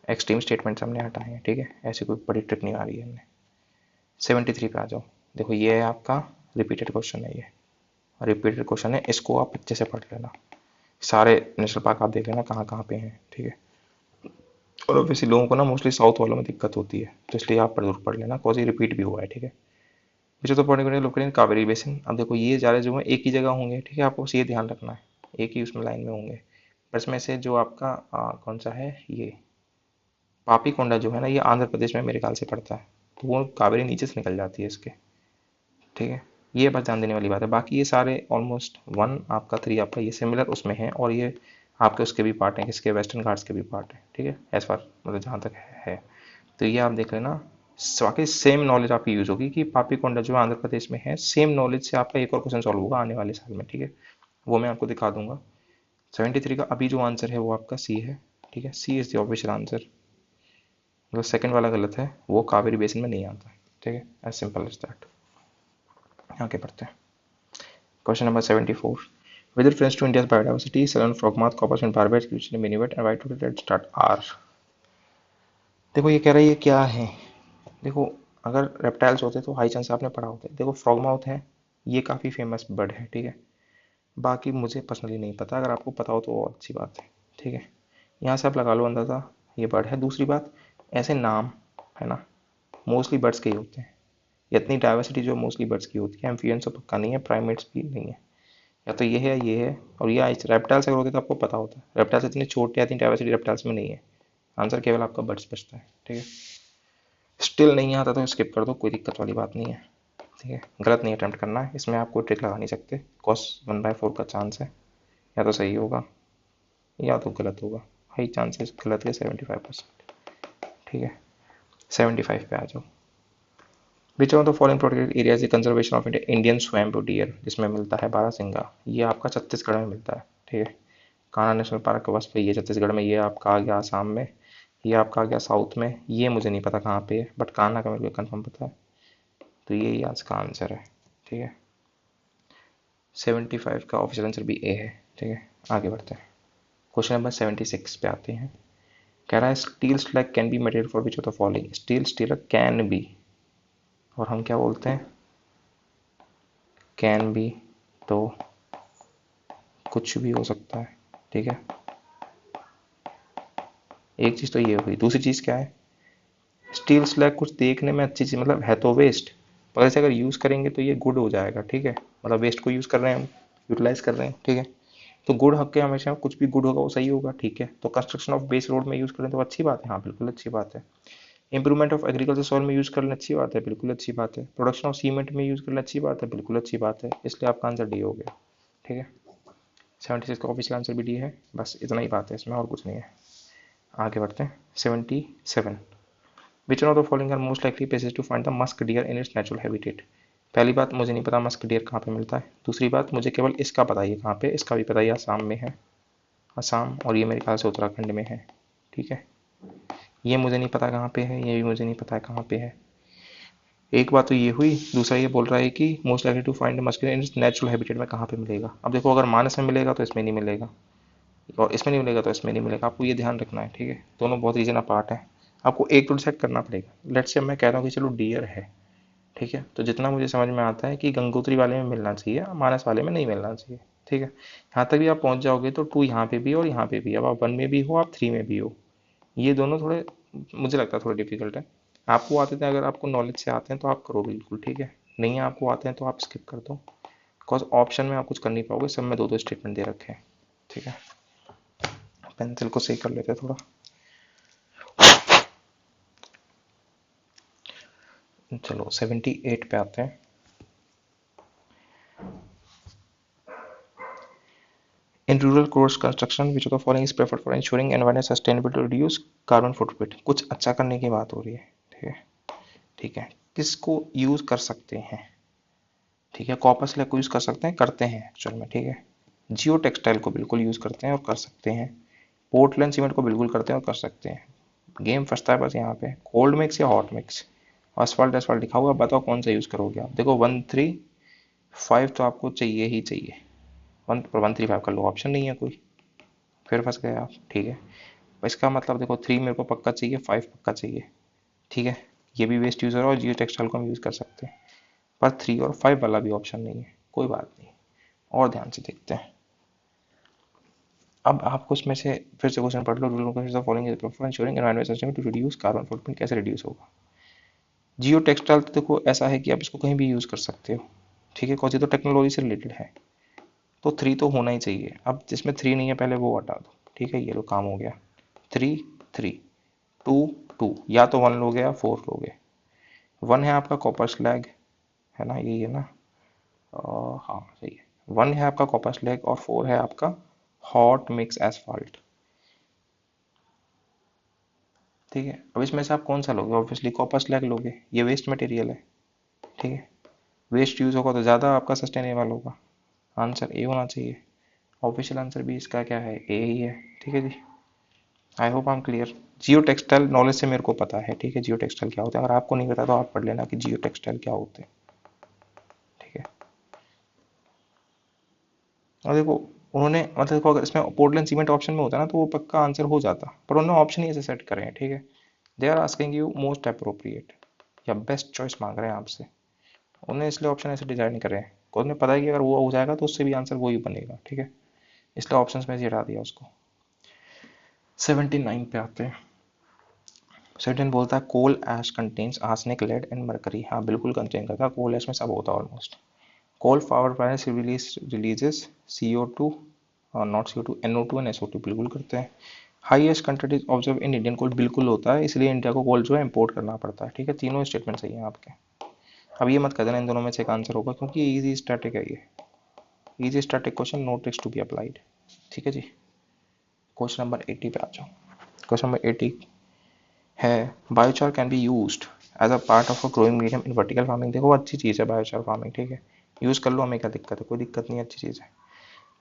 एक्सट्रीम स्टेटमेंट्स हमने हटाए हैं, ठीक है, ऐसी कोई बड़ी ट्रिक नहीं आ रही है हमने। 73 पे आ जाओ, देखो ये है आपका रिपीटेड क्वेश्चन है, ये रिपीटेड क्वेश्चन है, इसको आप अच्छे से पढ़ लेना, सारे नेशनल पार्क आप देख लेना कहाँ कहाँ पे हैं, ठीक है। और ऑब्वियसली लोगों को ना मोस्टली साउथ वालों में दिक्कत होती है, तो इसलिए आप जरूर पढ़ लेना, कॉज ये रिपीट भी हुआ है, ठीक है। मुझे तो पढ़ने को नहीं, लोग कावेरी बेसिन, अब देखो ये सारे जो है एक ही जगह होंगे, ठीक है, आपको बस ये ध्यान रखना है, एक ही उसमें लाइन में होंगे। पर इसमें से जो आपका कौन सा है, ये पापी कोंडा जो है ना, ये आंध्र प्रदेश में मेरे ख्याल से पड़ता है, तो वो कावेरी नीचे से निकल जाती है इसके, ठीक है। ये बस ध्यान देने वाली बात है, बाकी ये सारे ऑलमोस्ट 1 आपका 3 आपका ये सिमिलर उसमें है, और ये आपके उसके भी पार्ट हैं, किसके, वेस्टर्न घाट्स के भी पार्ट हैं, ठीक है, एज फार मतलब जहाँ तक है। तो ये आप देख लेना, वाकई सेम नॉलेज आपकी यूज होगी कि पापीकोंडा जो आंध्र प्रदेश में है, सेम नॉलेज से आपका एक और क्वेश्चन सॉल्व होगा आने वाले साल में, ठीक है, वो मैं आपको दिखा दूंगा। 73 का अभी जो आंसर है वो आपका सी है, ठीक है, सी इज द ऑफिशियल आंसर। जो सेकंड वाला गलत है, वो कावेरी बेसिन में नहीं आता है, ठीक है, एज सिंपल एज दैट। आगे बढ़ते हैं। Question number 74, with reference to India's biodiversity, Ceylon frogmoth, coppermint barbet, usually minivet and white-throated red start are। देखो ये कह रहा है ये क्या है। देखो अगर रेप्टाइल्स होते तो हाई चांस आपने पढ़ा होता है। देखो फ्रॉगमाउथ है, ये काफ़ी फेमस बर्ड है, ठीक है। बाकी मुझे पर्सनली नहीं पता, अगर आपको पता हो तो वो अच्छी बात है, ठीक है। यहाँ से आप लगा लो अंदाज़ा, ये बर्ड है। दूसरी बात, ऐसे नाम है ना मोस्टली बर्ड्स के ही होते हैं, इतनी डाइवर्सिटी जो मोस्टली बर्ड्स की होती है। एम्फिबियंस तो पक्का नहीं है, प्राइमेट्स भी नहीं है, या तो ये है या ये है। और ये रेप्टाइल्स अगर होते तो आपको पता होता है, रेप्टाइल्स इतने छोटे, इतनी डाइवर्सिटी रेप्टाइल्स में नहीं है। आंसर केवल आपका बर्ड्स बचता है, ठीक है। स्टिल नहीं आता तो स्किप कर दो, कोई दिक्कत वाली बात नहीं है, ठीक है। गलत नहीं अटेम्प्ट करना है, इसमें आप कोई ट्रिक लगा नहीं सकते। कॉस 1/4 का चांस है, या तो सही होगा या तो गलत होगा। हाई चांसेस गलत है 75%, ठीक है। 75 पे आ जाओ। Which of the following protected area is the conservation of Indian swamp deer, जिसमें मिलता है बारहसिंगा। ये आपका छत्तीसगढ़ में मिलता है, ठीक है। कान्हा नेशनल पार्क के बस पे ये छत्तीसगढ़ में, ये आपका आ गया आसाम में, ये आपका आ गया साउथ में। ये मुझे नहीं पता कहाँ पे है, बट कान्हा का मेरे को कंफर्म पता है, तो ये आज का आंसर है, ठीक है। 75 का ऑफिशियल आंसर भी ए है, ठीक है। आगे बढ़ते हैं। क्वेश्चन नंबर 76 पे आते हैं। कह रहा है steel slag can be material for which of the following. Steel stealer can be, और हम क्या बोलते हैं, कैन बी, तो कुछ भी हो सकता है, ठीक है। एक चीज़ तो ये हुई, दूसरी चीज़ क्या है, स्टील स्लैग कुछ देखने में अच्छी चीज़, मतलब है तो वेस्ट, पर ऐसे अगर यूज़ करेंगे तो ये गुड हो जाएगा, ठीक है। मतलब वेस्ट को यूज़ कर रहे हैं हम, यूटिलाइज कर रहे हैं, ठीक है। तो गुड हक के हमेशा कुछ भी गुड होगा वो सही होगा, ठीक है। तो कंस्ट्रक्शन ऑफ बेस रोड में यूज़ करें तो अच्छी बात है, हाँ बिल्कुल अच्छी बात है। इंप्रूवमेंट ऑफ एग्रीकल्चर सॉइल में यूज़ करना अच्छी बात है, बिल्कुल अच्छी बात है। प्रोडक्शन ऑफ सीमेंट में यूज़ करना अच्छी बात है, बिल्कुल अच्छी बात है। इसलिए आपका आंसर डी हो गया, ठीक है। 76 का ऑफिशियल आंसर भी डी है, बस इतना ही बात है इसमें, और कुछ नहीं है। आगे बढ़ते हैं। 77, which of the following are most likely places to find the musk deer in its natural habitat. पहली बात, मुझे नहीं पता मस्क डियर कहाँ पे मिलता है। दूसरी बात, मुझे केवल इसका पता है कहाँ पे, इसका भी पता है आसाम में है, असम, और ये मेरे ख्याल से उत्तराखंड में है, ठीक है। ये मुझे नहीं पता कहाँ पे है, ये भी मुझे नहीं पता है कहाँ पे है। एक बात तो ये हुई, दूसरा ये बोल रहा है कि most likely to find musk in its natural habitat में कहाँ पे मिलेगा। अब देखो अगर मानस में मिलेगा तो इसमें नहीं मिलेगा, और इसमें नहीं मिलेगा तो इसमें नहीं मिलेगा। आपको ये ध्यान रखना है, ठीक है। दोनों बहुत रीजन अपार्ट है, आपको एक तो डिसाइड करना पड़ेगा। लेट से मैं कह रहा हूँ कि चलो डियर है, ठीक है, तो जितना मुझे समझ में आता है कि गंगोत्री वाले में मिलना चाहिए, मानस वाले में नहीं मिलना चाहिए, ठीक है। यहाँ तक भी आप पहुँच जाओगे तो 2 यहाँ पे भी और यहाँ पे भी, अब आप 1 में भी हो, आप 3 में भी हो, ये दोनों थोड़े मुझे लगता है थोड़े डिफिकल्ट है। आपको आते थे, अगर आपको नॉलेज से आते हैं तो आप करो बिल्कुल, ठीक है। नहीं आपको आते हैं तो आप स्किप कर दो, बिकॉज ऑप्शन में आप कुछ कर नहीं पाओगे, सब में 2-2 स्टेटमेंट दे रखे हैं, ठीक है। पेंसिल को सही कर लेते हैं थोड़ा। चलो 78 पे आते हैं। In rural course construction which of the following is preferred for ensuring environment sustainability to reduce carbon footprint. कुछ अच्छा करने की बात हो रही है, ठीक है, ठीक है। किसको यूज कर सकते हैं, ठीक है। कॉपर स्लैग को यूज कर सकते हैं, करते हैं एक्चुअल में, ठीक है। जियो टेक्सटाइल को बिल्कुल यूज करते हैं और कर सकते हैं। पोर्टलैंड सीमेंट को बिल्कुल करते हैं और कर सकते हैं। गेम फंसता है बस यहाँ पे, कोल्ड मिक्स या हॉट मिक्स। असफाल्ट असफाल्ट लिखा हुआ, बताओ कौन सा यूज करोगे आप। देखो 135 तो आपको चाहिए ही चाहिए, 135 कर लो, ऑप्शन नहीं है कोई, फिर फंस गए आप, ठीक है। इसका मतलब देखो 3 मेरे को पक्का चाहिए, 5 पक्का चाहिए, ठीक है। ये भी वेस्ट यूजर और जियो टेक्सटाइल को हम यूज कर सकते हैं, पर 3 और 5 वाला भी ऑप्शन नहीं है, कोई बात नहीं। और ध्यान से देखते हैं। अब आपको उसमें से फिर से क्वेश्चन पढ़ लो। Rural following is for ensuring environment sustainability to reduce carbon footprint, कैसे रिड्यूस होगा। जियो टेक्सटाइल तो देखो ऐसा है कि आप इसको कहीं भी यूज कर सकते हो, ठीक है, कौन सी तो टेक्नोलॉजी से रिलेटेड है, तो 3 तो होना ही चाहिए। अब जिसमें 3 नहीं है पहले वो हटा दो, ठीक है, ये लो काम हो गया। 3 3 2 2, या तो 1 लोगे या 4 लोगे। 1 है आपका कॉपर स्लैग, है ना, यही है ना, हाँ सही है। 1 है आपका कॉपर स्लैग और 4 है आपका हॉट मिक्स एसफाल्ट। ठीक है। अब इसमें से आप कौन सा लोगे? ऑब्वियसली कॉपर स्लैग लोगे, ये वेस्ट मटेरियल है। ठीक है, वेस्ट यूज होगा तो ज़्यादा आपका सस्टेनेबल होगा। आंसर ए होना चाहिए। ऑफिशियल आंसर भी इसका क्या है? ए ही है। ठीक है जी, I hope I am clear. Geo textile knowledge से मेरे को पता है। ठीक है, जियो टेक्सटाइल क्या होता है, अगर आपको नहीं पता तो आप पढ़ लेना कि जियो टेक्सटाइल क्या होते हैं। ठीक है, और देखो उन्होंने मतलब देखो अगर इसमें पोर्टलैंड सीमेंट ऑप्शन में होता ना तो वो पक्का आंसर हो जाता, पर उन्होंने ऑप्शन ही ऐसे सेट करे हैं। ठीक है, they are asking you most appropriate या बेस्ट चॉइस मांग रहे हैं आपसे, उन्होंने इसलिए ऑप्शन ऐसे डिजाइन करे हैं, उन्हें पता है कि अगर वो हो जाएगा तो उससे भी आंसर वही बनेगा। ठीक है, इसलिए ऑप्शन में से हटा दिया उसको। 79 पे आते हैं। 17 बोलता है coal ash contains arsenic, lead and mercury. हाँ बिल्कुल कंटेन करता है, कोल ऐश में सब होता है almost. Coal power plant releases CO2 और not CO2, NO2 and SO2 बिल्कुल करते हैं। Highest content is observe in Indian coal बिल्कुल होता है, इसलिए इंडिया को कोल जो है इंपोर्ट करना पड़ता है। ठीक है, तीनों स्टेटमेंट सही हैं आपके। अब ये मत कर देना इन दोनों में से एक आंसर होगा, क्योंकि ये इजी स्टैटिक है, ये easy static question, no tricks to be applied. ठीक है जी, क्वेश्चन नंबर 80 पे आ जाओ। क्वेश्चन नंबर 80 है biochar can be used as a part of a growing medium in vertical farming. देखो अच्छी चीज़ है बायोचार फार्मिंग। ठीक है, यूज़ कर लो, हमें क्या दिक्कत है? कोई दिक्कत नहीं है, अच्छी चीज़ है।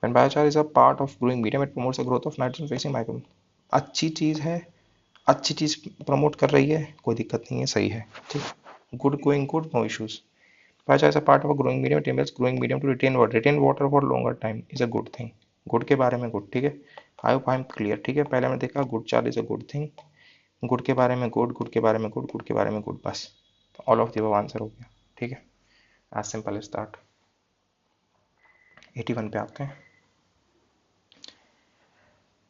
When biochar is a part of growing medium, it promotes the growth of nitrogen fixing microbe। अच्छी चीज़ है, अच्छी चीज़ प्रमोट कर रही है, कोई दिक्कत नहीं है, सही है। ठीक, good going good, no issues. Biochar is a part of a growing medium, it enables growing medium to retain water for longer time is a good thing। Good के बारे में गुड। ठीक है, आई होप आई एम क्लियर। ठीक है, पहले हमने देखा गुड चार is a good thing, good के बारे में गुड, गुड के बारे में गुड, गुड के बारे में गुड, बस all of the above answer हो गया। ठीक है, एज सिंपल एज दैट। 81 पे आते हैं।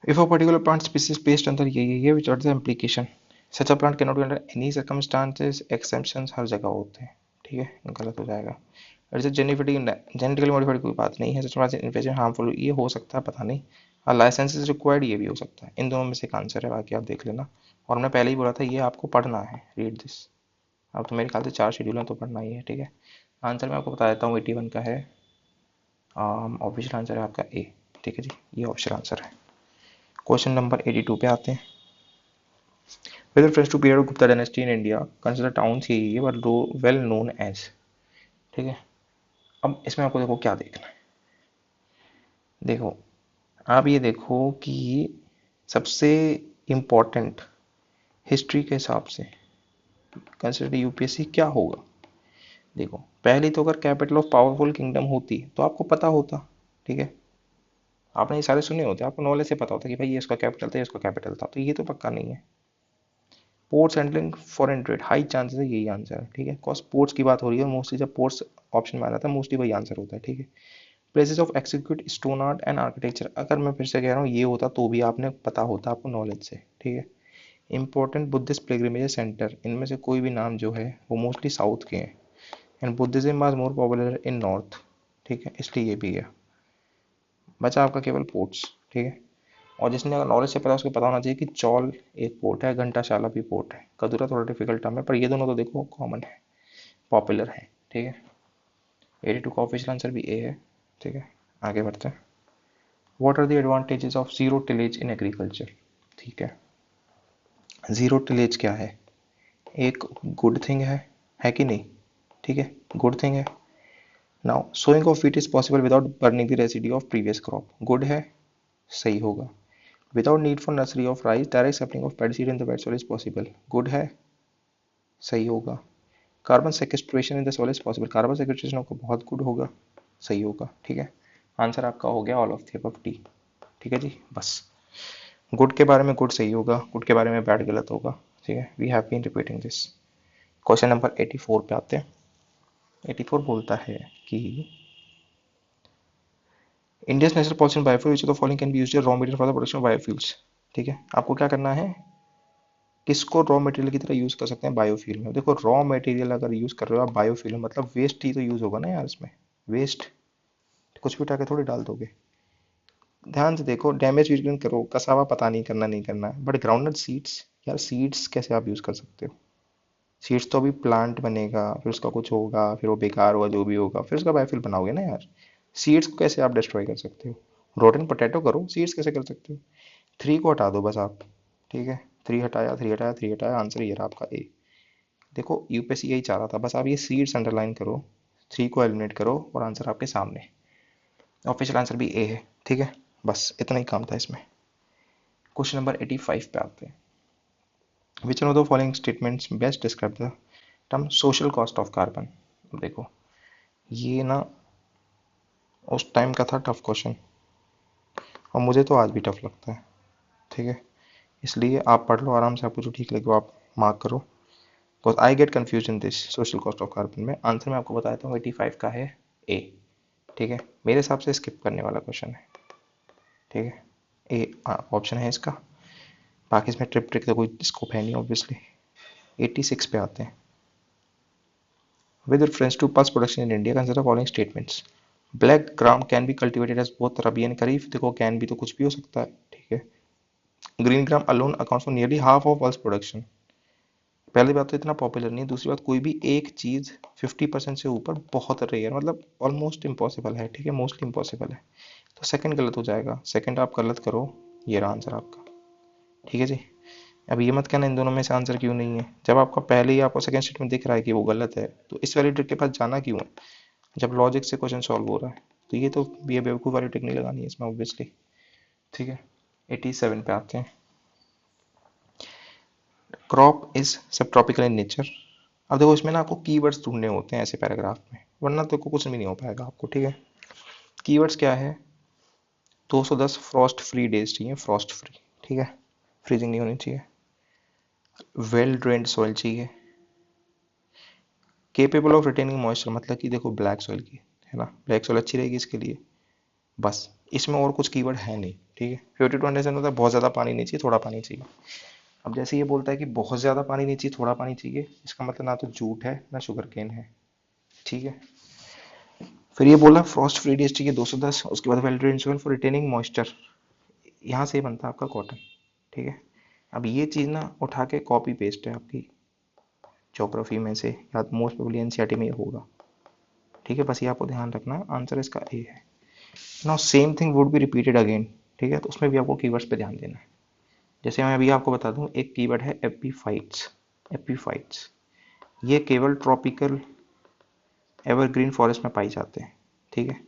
If a particular plant species based under ये which are the implication, such a plant cannot be under any circumstances, exceptions हर जगह होते हैं। ठीक है, गलत हो जाएगा। इट्स जेनेटिकली मॉडिफाइड कोई बात नहीं है। सच में इन्फेक्शन हार्मफुल ये हो सकता है, पता नहीं। और लाइसेंस इज रिक्वायर्ड ये भी हो सकता है। इन दोनों में से एक आंसर है, बाकी आप देख लेना। और मैं पहले ही बोला था ये आपको पढ़ना है, रीड दिस। अब तो मेरे ख्याल से 4 शेड्यूल हैं तो पढ़ना ही है। ठीक है, आंसर मैं आपको बता देता हूँ, 81 का है। ऑफिशियल आंसर है आपका ए। ठीक है जी, ये ऑफिशियल आंसर है। क्वेश्चन नंबर 82 पे आते हैं। With reference to period of Gupta dynasty in India, consider towns ये were well known as। ठीक है, अब इसमें आपको देखो क्या देखना है। देखो आप ये देखो कि सबसे इम्पोर्टेंट हिस्ट्री के हिसाब से कंसिडर यूपीएससी क्या होगा। देखो पहले तो अगर कैपिटल ऑफ पावरफुल किंगडम होती तो आपको पता होता। ठीक है, आपने ये सारे सुने होते, आपको नॉलेज से पता होता कि भाई ये इसका कैपिटल था, ये इसका कैपिटल था, तो ये तो पक्का नहीं है। Ports handling foreign trade, high chances है यही आंसर है। ठीक है, कॉज पोर्ट्स की बात हो रही है, मोस्टली जब पोर्ट्स ऑप्शन में आ जाता है मोस्टली वही आंसर होता है। ठीक है, places of execute stone art and architecture, अगर मैं फिर से कह रहा हूँ ये होता तो भी आपने पता होता आपको नॉलेज से। ठीक है, इंपॉर्टेंट बुद्धिस्ट पिलग्रिमेज सेंटर, इनमें से कोई भी नाम जो है वो मोस्टली साउथ के हैं, and Buddhism was more popular in north. ठीक है, इसलिए ये भी गया। बचा आपका केवल पोर्ट्स। ठीक है, और जिसने अगर नॉलेज से पता उसको पता होना चाहिए कि चौल एक पोर्ट है, घंटाशाला भी पोर्ट है, कदूरा थोड़ा डिफिकल्ट टर्म है, पर ये दोनों तो देखो कॉमन है, पॉपुलर है। ठीक है, 82 का ऑफिशियल आंसर भी ए है। ठीक है, आगे बढ़ते हैं। What are the advantages of zero tillage in agriculture. ठीक है, जीरो टिलेज क्या है? एक गुड थिंग है कि नहीं? ठीक है, गुड थिंग है। Now sowing of wheat is possible without burning the residue of previous crop, good है, सही होगा। Without need for nursery of rice, direct sapling of paddy seed in the wet soil is possible, good है, सही होगा। Carbon sequestration in the soil is possible, carbon sequestration आपको बहुत good होगा, सही होगा। ठीक है, आंसर आपका हो गया all of the above D. ठीक है जी, बस गुड के बारे में गुड सही होगा, गुड के बारे में बैड गलत होगा। ठीक है, we have been repeating this. Question number 84 पे आते हैं। 84 बोलता है कि Indian national policy on biofuel which of the following can be used as raw material for the production of biofuels. ठीक है, आपको क्या करना है, किसको रॉ मटेरियल की तरह यूज कर सकते हैं बायोफ्यूल में। देखो रॉ मटेरियल अगर यूज कर रहे हो आप बायोफ्यूल में, मतलब वेस्ट ही तो यूज होगा ना यार, इसमें वेस्ट कुछ भी उठा के थोड़ी डाल दोगे। ध्यान से देखो, डैमेज वीट करो, कसावा पता नहीं करना नहीं करना है, बट ग्राउंडनट सीड्स, यार सीड्स कैसे आप यूज कर सकते हो? सीड्स तो अभी प्लांट बनेगा, फिर उसका कुछ होगा, फिर वो बेकार होगा जो भी होगा, फिर उसका बायोफ्यूल बनाओगे ना यार। सीड्स को कैसे आप डिस्ट्रॉय कर सकते हो? रोटन पोटैटो करो, सीड्स कैसे कर सकते हो? 3 को हटा दो बस आप। ठीक है, 3 हटाया, 3 हटाया, 3 हटाया, आंसर ये रहा आपका ए। देखो यूपीएससी यही चाह रहा था, बस आप ये सीड्स अंडरलाइन करो, 3 को एलिमिनेट करो और आंसर आपके सामने। ऑफिशियल आंसर भी ए है, ठीक है। बस इतना ही काम था इसमें। क्वेश्चन नंबर 85 पे आते हैं। Which one of the following statements best describe the term social cost of carbon. देखो ये ना उस टाइम का था टफ क्वेश्चन, और मुझे तो आज भी टफ लगता है, ठीक है। इसलिए आप पढ़ लो आराम से, आपको जो ठीक लगे वो आप मार्क करो, because I get confuse in this social cost of carbon में। आंसर मैं आपको बता देता हूँ, 85 का है ए, ठीक है। मेरे हिसाब से स्किप करने वाला क्वेश्चन है, ठीक है। ए ऑप्शन है इसका, बाकी इसमें ट्रिप ट्रिक का कोई स्कोप है नहीं ऑब्वियसली। 86 पे आते हैं। With reference to pulse production in India consider following statements. Black gram can be cultivated as both rabi and kharif. देखो कैन भी तो कुछ भी हो सकता है, ठीक है। Green gram alone account for nearly half of pulse production. पहली बात तो इतना पॉपुलर नहीं है, दूसरी बात कोई भी एक चीज 50% से ऊपर बहुत रेयर, मतलब ऑलमोस्ट इम्पॉसिबल है, ठीक है, मोस्टली इम्पॉसिबल है। तो सेकंड गलत हो जाएगा, सेकंड आप गलत करो, ये रहा आंसर आपका, ठीक है जी। अब ये मत कहना इन दोनों में से आंसर क्यों नहीं है, जब आपका पहले ही आपको सेकंड स्टेटमेंट दिख रहा है कि वो गलत है, तो इस वाली ट्रिक के पास जाना क्यों है जब लॉजिक से क्वेश्चन सॉल्व हो रहा है। तो ये तो ये बेवकूफ़ वाली ट्रिक नहीं लगानी है इसमें ऑब्वियसली, ठीक है। 87 पे आते हैं। क्रॉप इज सब ट्रॉपिकल इन नेचर। अब देखो इसमें ना आपको कीवर्ड्स ढूंढने होते हैं ऐसे पैराग्राफ में, वरना तो कुछ भी नहीं हो पाएगा आपको, ठीक है। कीवर्ड्स क्या है, 210 फ्रॉस्ट फ्री डेज चाहिए, फ्रॉस्ट फ्री, ठीक है, फ्रीजिंग नहीं होनी चाहिए। वेल ड्रेन्ड सॉइल चाहिए। केपेबल ऑफ रिटेनिंग मॉइस्चर, मतलब कि देखो ब्लैक सॉइल की है ना, ब्लैक सॉइल अच्छी रहेगी इसके लिए। बस इसमें और कुछ कीवर्ड है नहीं, ठीक है। 52 अंडरस्टैंड होता है बहुत ज़्यादा पानी नहीं चाहिए, थोड़ा पानी चाहिए। अब जैसे ये बोलता है कि बहुत ज़्यादा पानी नहीं चाहिए, थोड़ा पानी चाहिए, इसका मतलब ना तो जूट है ना शुगर केन है, ठीक है। फिर ये बोला फ्रॉस्ट फ्री डेज चाहिए 210, उसके बाद well drained soil for retaining moisture, यहाँ से बनता है आपका कॉटन, ठीक है। अब ये चीज़ ना उठा के कॉपी पेस्ट है आपकी ज्योग्राफी में से, या मोस्ट प्रोबेबली एनसीईआरटी में ये होगा, ठीक है। बस ये आपको ध्यान रखना है, आंसर इसका ए है। Now same thing would be repeated again, ठीक है, तो उसमें भी आपको कीवर्ड्स पे ध्यान देना है। जैसे मैं अभी आपको बता दूं, एक कीवर्ड है एपीफाइट्स। एपीफाइट्स ये केवल ट्रॉपिकल एवरग्रीन फॉरेस्ट में पाई जाते हैं, ठीक है।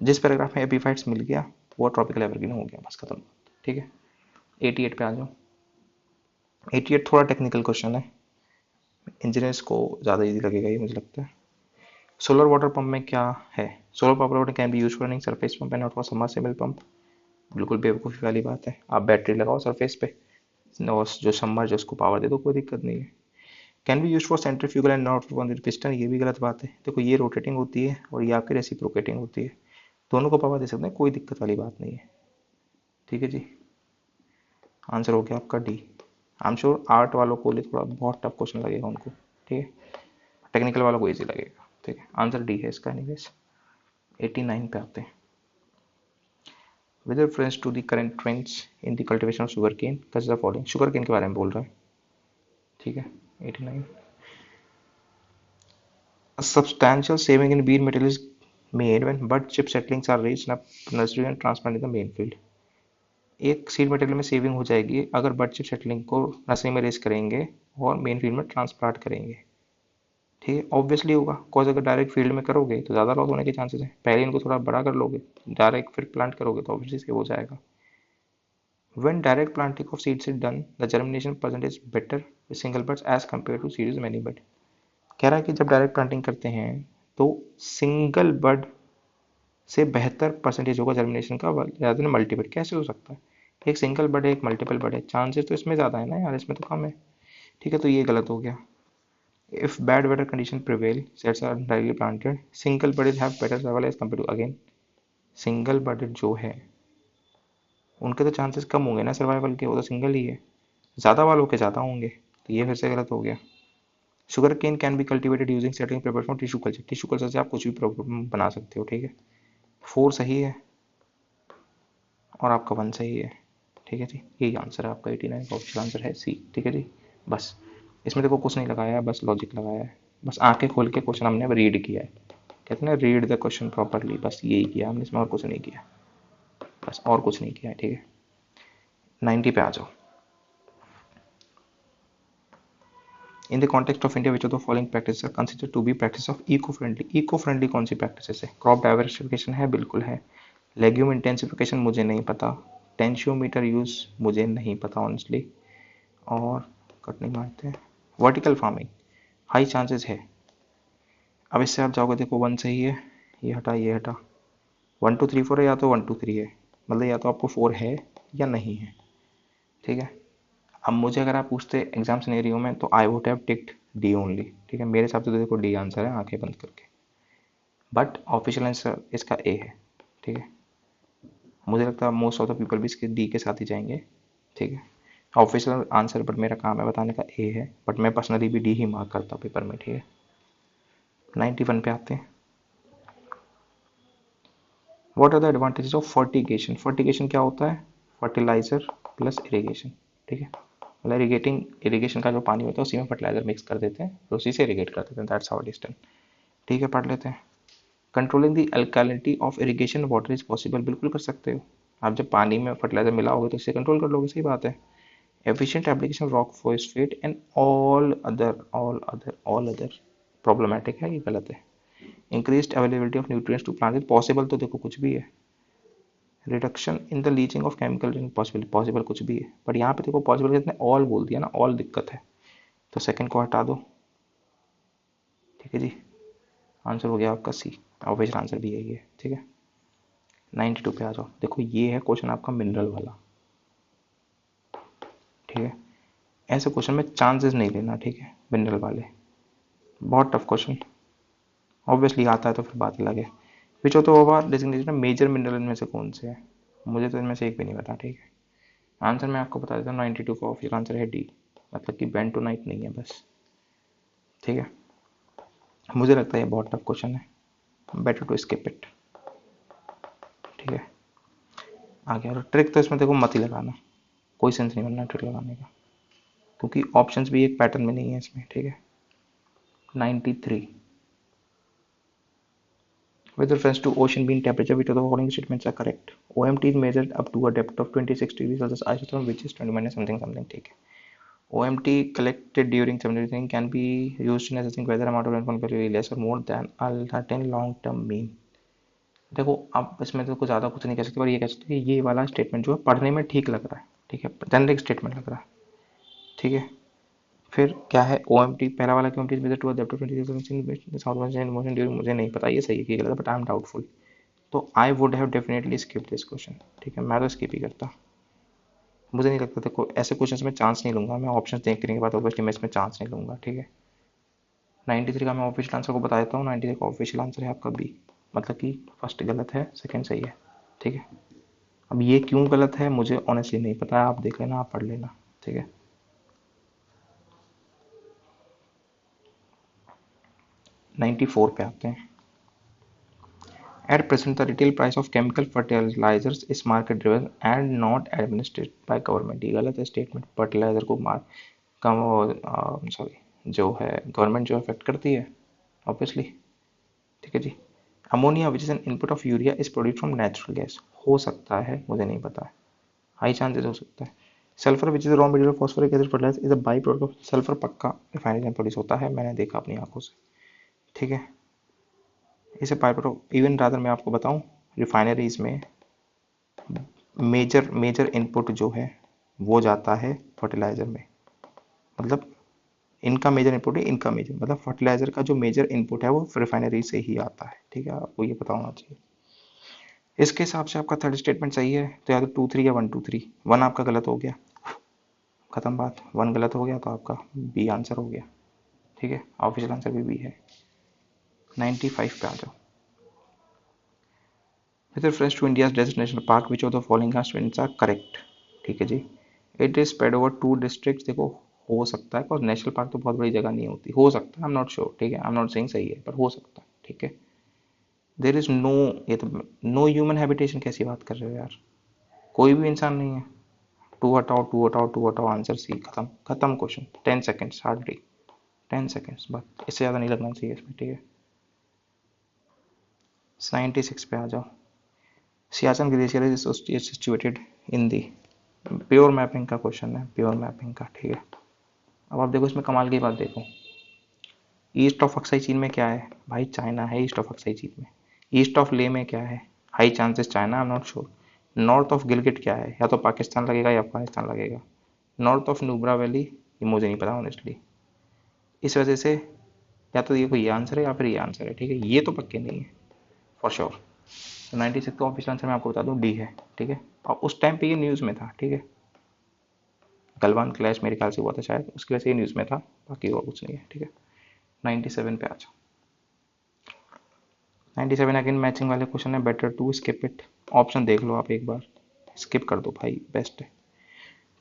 जिस पैराग्राफ में एपीफाइट्स मिल गया वो ट्रॉपिकल एवरग्रीन हो गया, बस खत्म, ठीक है। 88 पे आ जाओ। 88 थोड़ा टेक्निकल क्वेश्चन है, इंजीनियर्स को ज़्यादा इजी लगेगा ये मुझे लगता है। सोलर वाटर पंप में क्या है, solar power water can be use for running surface pump and not for submersible pump. बिल्कुल बेवकूफ़ी वाली बात है, आप बैटरी लगाओ सरफेस पे और जो सबमर्ज उसको पावर दे दो, कोई दिक्कत नहीं है। Can be use for centrifugal and not for piston, ये भी गलत बात है। देखो ये रोटेटिंग होती है और ये आपकी रेसिप्रोकेटिंग होती है, दोनों को पावर दे सकते हैं, कोई दिक्कत वाली बात नहीं है, ठीक है जी। आंसर हो गया आपका D. I am sure art वालों को लिए थोड़ा बहुत टफ क्वेश्चन लगेगा उनको, ठीक है, टेक्निकल वालों को इजी लगेगा, ठीक है। आंसर डी है इसका एनीवेज। 89 पे आते हैं। With reference to the current trends in the cultivation of sugar cane consider following. Sugar cane के बारे में बोल रहा है, ठीक है। 89 A substantial saving in bean material is made when bud chip settlings are raised in a nursery and transplanted in the main field. एक seed material में सेविंग हो जाएगी अगर बड चिप सेटलिंग को नर्सरी में रेस करेंगे और मेन फील्ड में ट्रांसप्लांट करेंगे, ठीक है। ऑब्वियसली होगा, कॉज अगर डायरेक्ट फील्ड में करोगे तो ज़्यादा लॉस होने के चांसेस है, पहले इनको थोड़ा बड़ा कर लोगे, डायरेक्ट फिर प्लांट करोगे तो ऑब्वियसली सेव हो जाएगा। When direct planting of seeds is done, the germination percentage is better with single buds as compared to seeds with many bud. कह रहा है कि जब डायरेक्ट प्लांटिंग करते हैं तो सिंगल बड से बेहतर परसेंटेज होगा जर्मिनेशन का ज़्यादा देन मल्टीपल। कैसे हो सकता है, एक सिंगल बड है एक मल्टीपल बड है, चांसेस तो इसमें ज़्यादा है ना यार, इसमें तो कम है, ठीक है। तो ये गलत हो गया। If bad weather condition prevail sets are directly planted single bud have better survival as compare to, again single bud जो है उनके तो चांसेस कम होंगे ना सर्वाइवल के, वो तो सिंगल ही है, ज़्यादा वालों के ज़्यादा होंगे, तो ये फिर से गलत हो गया। Sugar cane can be cultivated using settling prepare from tissue culture. Tissue culture से आप कुछ भी बना सकते हो, ठीक है। 4 सही है और आपका 1 सही है, ठीक है जी। यही आंसर है आपका 89 का ऑप्शन आंसर है सी, ठीक है जी। बस इसमें देखो कुछ नहीं लगाया है, बस लॉजिक लगाया है, बस आंखें खोल के क्वेश्चन हमने रीड किया है, कहते हैं ना रीड द क्वेश्चन प्रॉपरली, बस यही किया हमने, इसमें और कुछ नहीं किया, बस और कुछ नहीं किया है, ठीक है। 90 पे आ जाओ। In the context of India which of the following practice are considered to be practice of eco friendly. Eco friendly कौन सी प्रैक्टिस है? क्रॉप डाइवर्सिफिकेशन है, बिल्कुल है। लेग्यूम इंटेंसिफिकेशन मुझे नहीं पता। टेंशियोमीटर यूज मुझे नहीं पता ऑनेस्टली। और कट नहीं मारते हैं। वर्टिकल फार्मिंग हाई चांसेस है। अब इससे आप जाओगे, देखो 1 सही है, ये हटा ये हटा, 1 2 3 4 है, या तो 1 2 3 है, मतलब या तो आपको 4 है या नहीं है, ठीक है। अब मुझे अगर आप पूछते एग्जाम सिनेरियो में तो I would have ticked D only, ठीक है। मेरे हिसाब से तो देखो डी आंसर है आंखें बंद करके, बट ऑफिशियल आंसर इसका ए है, ठीक है। मुझे लगता है मोस्ट ऑफ द पीपल भी इसके डी के साथ ही जाएंगे, ठीक है। ऑफिशियल आंसर बट मेरा काम है बताने का ए है, बट मैं पर्सनली भी डी ही मार्क करता हूँ पेपर में, ठीक है। 91 पे आते हैं। What are the advantages of fertigation? Fertigation क्या होता है? फर्टिलाइजर प्लस इरिगेशन, ठीक है। मतलब इरिगेशन का जो पानी होता है उसी में फर्टिलाइजर मिक्स कर देते हैं, फिर उसी से इरिगेट कर देते हैं, that's how it is done, ठीक है। पढ़ लेते हैं। Controlling the alkalinity of irrigation water is possible, बिल्कुल कर सकते हो। आप जब पानी में फर्टिलाइजर मिला होगा तो इससे कंट्रोल कर लोगे, सही बात है। Efficient application rock phosphate and all other problematic है, ये गलत है। Increased availability of nutrients to plant possible, तो देखो कुछ भी है। Reduction in the leaching of chemical possible, possible कुछ भी है, बट यहाँ पे देखो पॉसिबल कितने ऑल बोल दिया ना, ऑल दिक्कत है, तो सेकंड को हटा दो, ठीक है जी। आंसर हो गया आपका सी, ऑब्वियस आंसर भी यही है, ठीक है। 92 पे आ जाओ। देखो ये है क्वेश्चन आपका मिनरल वाला, ठीक है। ऐसे क्वेश्चन में चांसेस नहीं लेना, ठीक है। मिनरल वाले बहुत टफ क्वेश्चन, ऑब्वियसली आता है तो फिर बात अलग है। Which of the over designation major mineral में से कौन से है? मुझे तो इनमें से एक भी नहीं पता, ठीक है। आंसर मैं आपको बता देता हूँ, 92 का ऑफिशियल आंसर है डी, मतलब कि बेंटोनाइट नहीं है बस, ठीक है। मुझे लगता है ये बहुत टफ क्वेश्चन है, बेटर टू स्किप इट, ठीक है। आगे और ट्रिक तो इसमें देखो मत ही लगाना, कोई सेंस नहीं बनना ट्रिक लगाने का, क्योंकि ऑप्शंस भी एक पैटर्न में नहीं है इसमें, ठीक है। 93 with reference to ocean mean temperature, which of the following statements are correct? OMT is measured up to a depth of 26 degrees Celsius isotherm, which is 20 minus something something, ठीक है। OMT collected during submerging can be used in assessing whether amount of rainfall will be less or more than a certain long term mean। देखो अब इसमें तो कुछ ज़्यादा कुछ नहीं कह सकते, पर ये कह सकते कि ये वाला स्टेटमेंट जो है पढ़ने में ठीक लग रहा है, ठीक है, जेनरिक स्टेटमेंट लग रहा है, ठीक है। फिर क्या है OMT, पहला वाला OMT major to depth of 26 south west motion during, मुझे नहीं पता ये सही है कि गलत है, बट आई एम डाउटफुल, तो I would have definitely skip this question, ठीक है। मैं तो स्किप ही करता, मुझे नहीं लगता, देखो ऐसे क्वेश्चन में चांस नहीं लूंगा मैं, ऑप्शन देखने के बाद ऑब्वियसली मैं इसमें चांस नहीं लूंगा, ठीक है। 93 का मैं ऑफिशियल आंसर को बता देता हूँ, 93 का ऑफिशियल आंसर है आपका बी, मतलब कि फर्स्ट गलत है, सेकंड सही है, ठीक है। अब ये क्यों गलत है मुझे ऑनेस्टली नहीं पता है, आप देख लेना, आप पढ़ लेना, ठीक है। 94 पे आते हैं। At present, the retail price of chemical fertilizers is market driven and not administered by government। ये गलत है स्टेटमेंट, फर्टिलाइजर को सॉरी जो है गवर्नमेंट जो अफेक्ट करती है ऑब्वियसली, ठीक है जी। Ammonia which is an input of urea is produce from natural gas, हो सकता है, मुझे नहीं पता है, हाई चांसेस हो सकता है। Sulphur which is raw material phosphoric acid fertiliser is a by product of sulphur, पक्का रिफाइनरी में प्रोड्यूस होता है, मैंने देखा अपनी आंखों से, ठीक है। इसे बाई प्रोडक्ट इवन रादर मैं आपको बताऊं, रिफाइनरीज में मेजर इनपुट जो है वो जाता है फर्टिलाइजर में, मतलब इनका मेजर इनपुट है, इनका मेजर मतलब फर्टिलाइजर का जो मेजर इनपुट है वो रिफाइनरी से ही आता है, ठीक है, आपको ये पता होना चाहिए। इसके हिसाब से आपका थर्ड स्टेटमेंट सही है, तो या तो 2 3 या 1 2 3, 1 आपका गलत हो गया, खत्म बात, 1 गलत हो गया तो आपका बी आंसर हो गया, ठीक है। ऑफिशियल आंसर भी बी है। 95 पे आ जाओ। With reference to India's desert national park which of the following statements are correct, ठीक है जी। It is spread over 2 districts, देखो हो सकता है, और नेशनल पार्क तो बहुत बड़ी जगह नहीं होती, हो सकता है, आई एम नॉट श्योर, ठीक है, आई एम नॉट सेइंग सही है, पर हो सकता है, ठीक है। देयर इज नो, ये तो नो ह्यूमन हैबिटेशन कैसी बात कर रहे हो यार, कोई भी इंसान नहीं है। टू हटाओ टू हटाओ टू हटाओ, आंसर सी, खत्म खत्म क्वेश्चन, 10 सेकेंड्स हार्डली, 10 सेकेंड्स, बस इससे ज़्यादा नहीं लगना चाहिए इसमें, ठीक है। 96 पे आ जाओ। Siachen glacier is situated in the, pure mapping का क्वेश्चन है, प्योर मैपिंग का, ठीक है। अब आप देखो इसमें कमाल की बात देखो, ईस्ट ऑफ अक्साई चीन में क्या है भाई, चाइना है ईस्ट ऑफ अक्साई चीन में। ईस्ट ऑफ ले में क्या है, high chances China, I am not sure. North of Gilgit क्या है, या तो पाकिस्तान लगेगा या अफगानिस्तान लगेगा। नॉर्थ ऑफ नुब्रा वैली ये मुझे नहीं पता ऑनेस्टली। इस वजह से या तो ये कोई ये आंसर है या फिर ये आंसर है, ठीक है, ये तो पक्के नहीं है फॉर श्योर। तो 96 का ऑफिशियल आंसर मैं आपको बता दूं डी है, ठीक है। और उस टाइम पे ये न्यूज़ में था, ठीक है, गलवान क्लैश मेरे ख्याल से हुआ था शायद, उसकी वजह से ये न्यूज़ में था, बाकी और कुछ नहीं है, ठीक है। 97 पे आ जाओ। 97 अगेन मैचिंग वाले क्वेश्चन है, better to skip it. Option देख लो आप एक बार, स्किप कर दो भाई, बेस्ट है।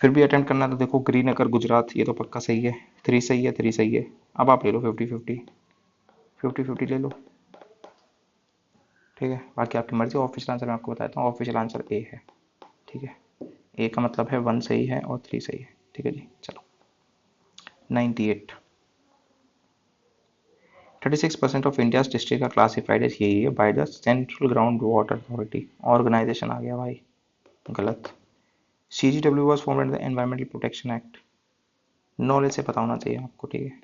फिर भी अटेम्प्ट करना तो देखो, ग्रीन अगर गुजरात ये तो पक्का सही है, 3 सही है, 3 सही है। अब आप ले लो 50-50, 50-50 ले लो, ठीक है, बाकी आपकी मर्जी। ऑफिशियल आंसर मैं आपको बताता हूँ, ऑफिशियल आंसर ए है, ठीक है। ए का मतलब है 1 सही है और 3 सही है, ठीक है जी। चलो 98, 36% of India's district are classified as, यही है, by the central ground water authority, organisation आ गया भाई, गलत। CGW was form the environmental protection act, knowledge से पता होना चाहिए आपको, ठीक है।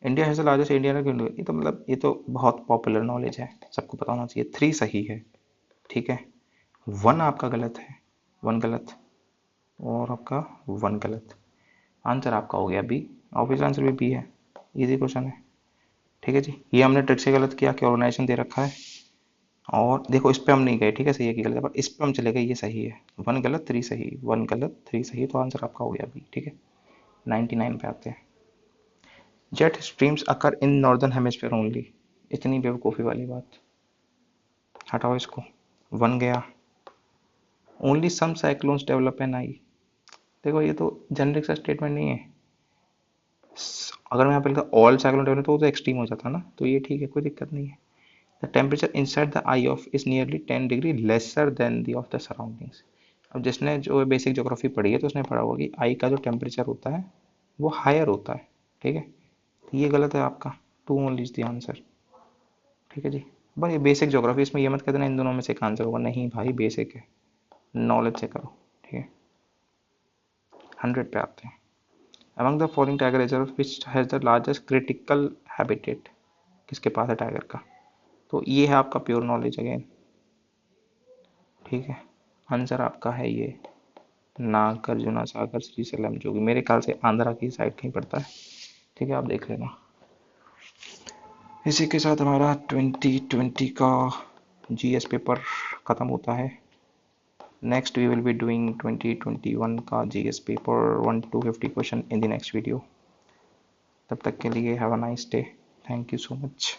India has the largest Indian, ये तो मतलब ये तो बहुत पॉपुलर नॉलेज है, सबको पता होना चाहिए। 3 सही है, ठीक है, 1 आपका गलत है, 1 गलत, और आपका 1 गलत। आंसर आपका हो गया बी, ऑफिशियल आंसर भी बी है, इजी क्वेश्चन है, ठीक है जी। ये हमने ट्रिक से गलत किया कि ऑर्गेनाइजेशन दे रखा है, और देखो इस पे हम नहीं गए, ठीक है, सही है कि गलत है, पर इस पे हम चले गए, ये सही है। 1 गलत 3 सही, 1 गलत 3 सही, तो आंसर आपका हो गया बी, ठीक है। 99 पे आते हैं। Jet streams occur in northern hemisphere only, इतनी बेवकूफ़ी वाली बात, हटाओ इसको, 1 गया। Only some cyclones develop an eye, देखो ये तो जेनरिक सा स्टेटमेंट नहीं है। अगर मैं यहाँ पे लिखता ऑल साइक्लोन डेवलप तो वो तो एक्सट्रीम हो जाता ना, तो ये ठीक है, कोई दिक्कत नहीं है। The temperature inside the I of is nearly 10 degree lesser than the of the surroundings. अब जिसने जो बेसिक ज्योग्राफी पढ़ी है तो उसने पढ़ा होगा कि आई का जो टेम्परेचर होता है वो हायर होता है, ठीक है। तो ये गलत है आपका, 2 ओनली इज द आंसर, ठीक है जी। भाई बेसिक ज्योग्राफी, इसमें ये मत कहते ना इन दोनों में से एक आंसर होगा, नहीं भाई बेसिक है, नॉलेज से करो, ठीक है। 100 पे आते हैं। Among the following tiger reserve which has the largest critical habitat, किसके पास है टाइगर का, तो ये है आपका प्योर नॉलेज अगेन, ठीक है। आंसर आपका है ये नागार्जुना सागर श्रीशैलम, जो कि मेरे ख्याल से आंध्रा की साइड कहीं पड़ता है, ठीक है, आप देख लेना। इसी के साथ हमारा 2020 का जीएस पेपर ख़त्म होता है। Next we will be doing 2021 का GS paper 1 to 50 question in the next video. तब तक के लिए have a nice day, thank you so much.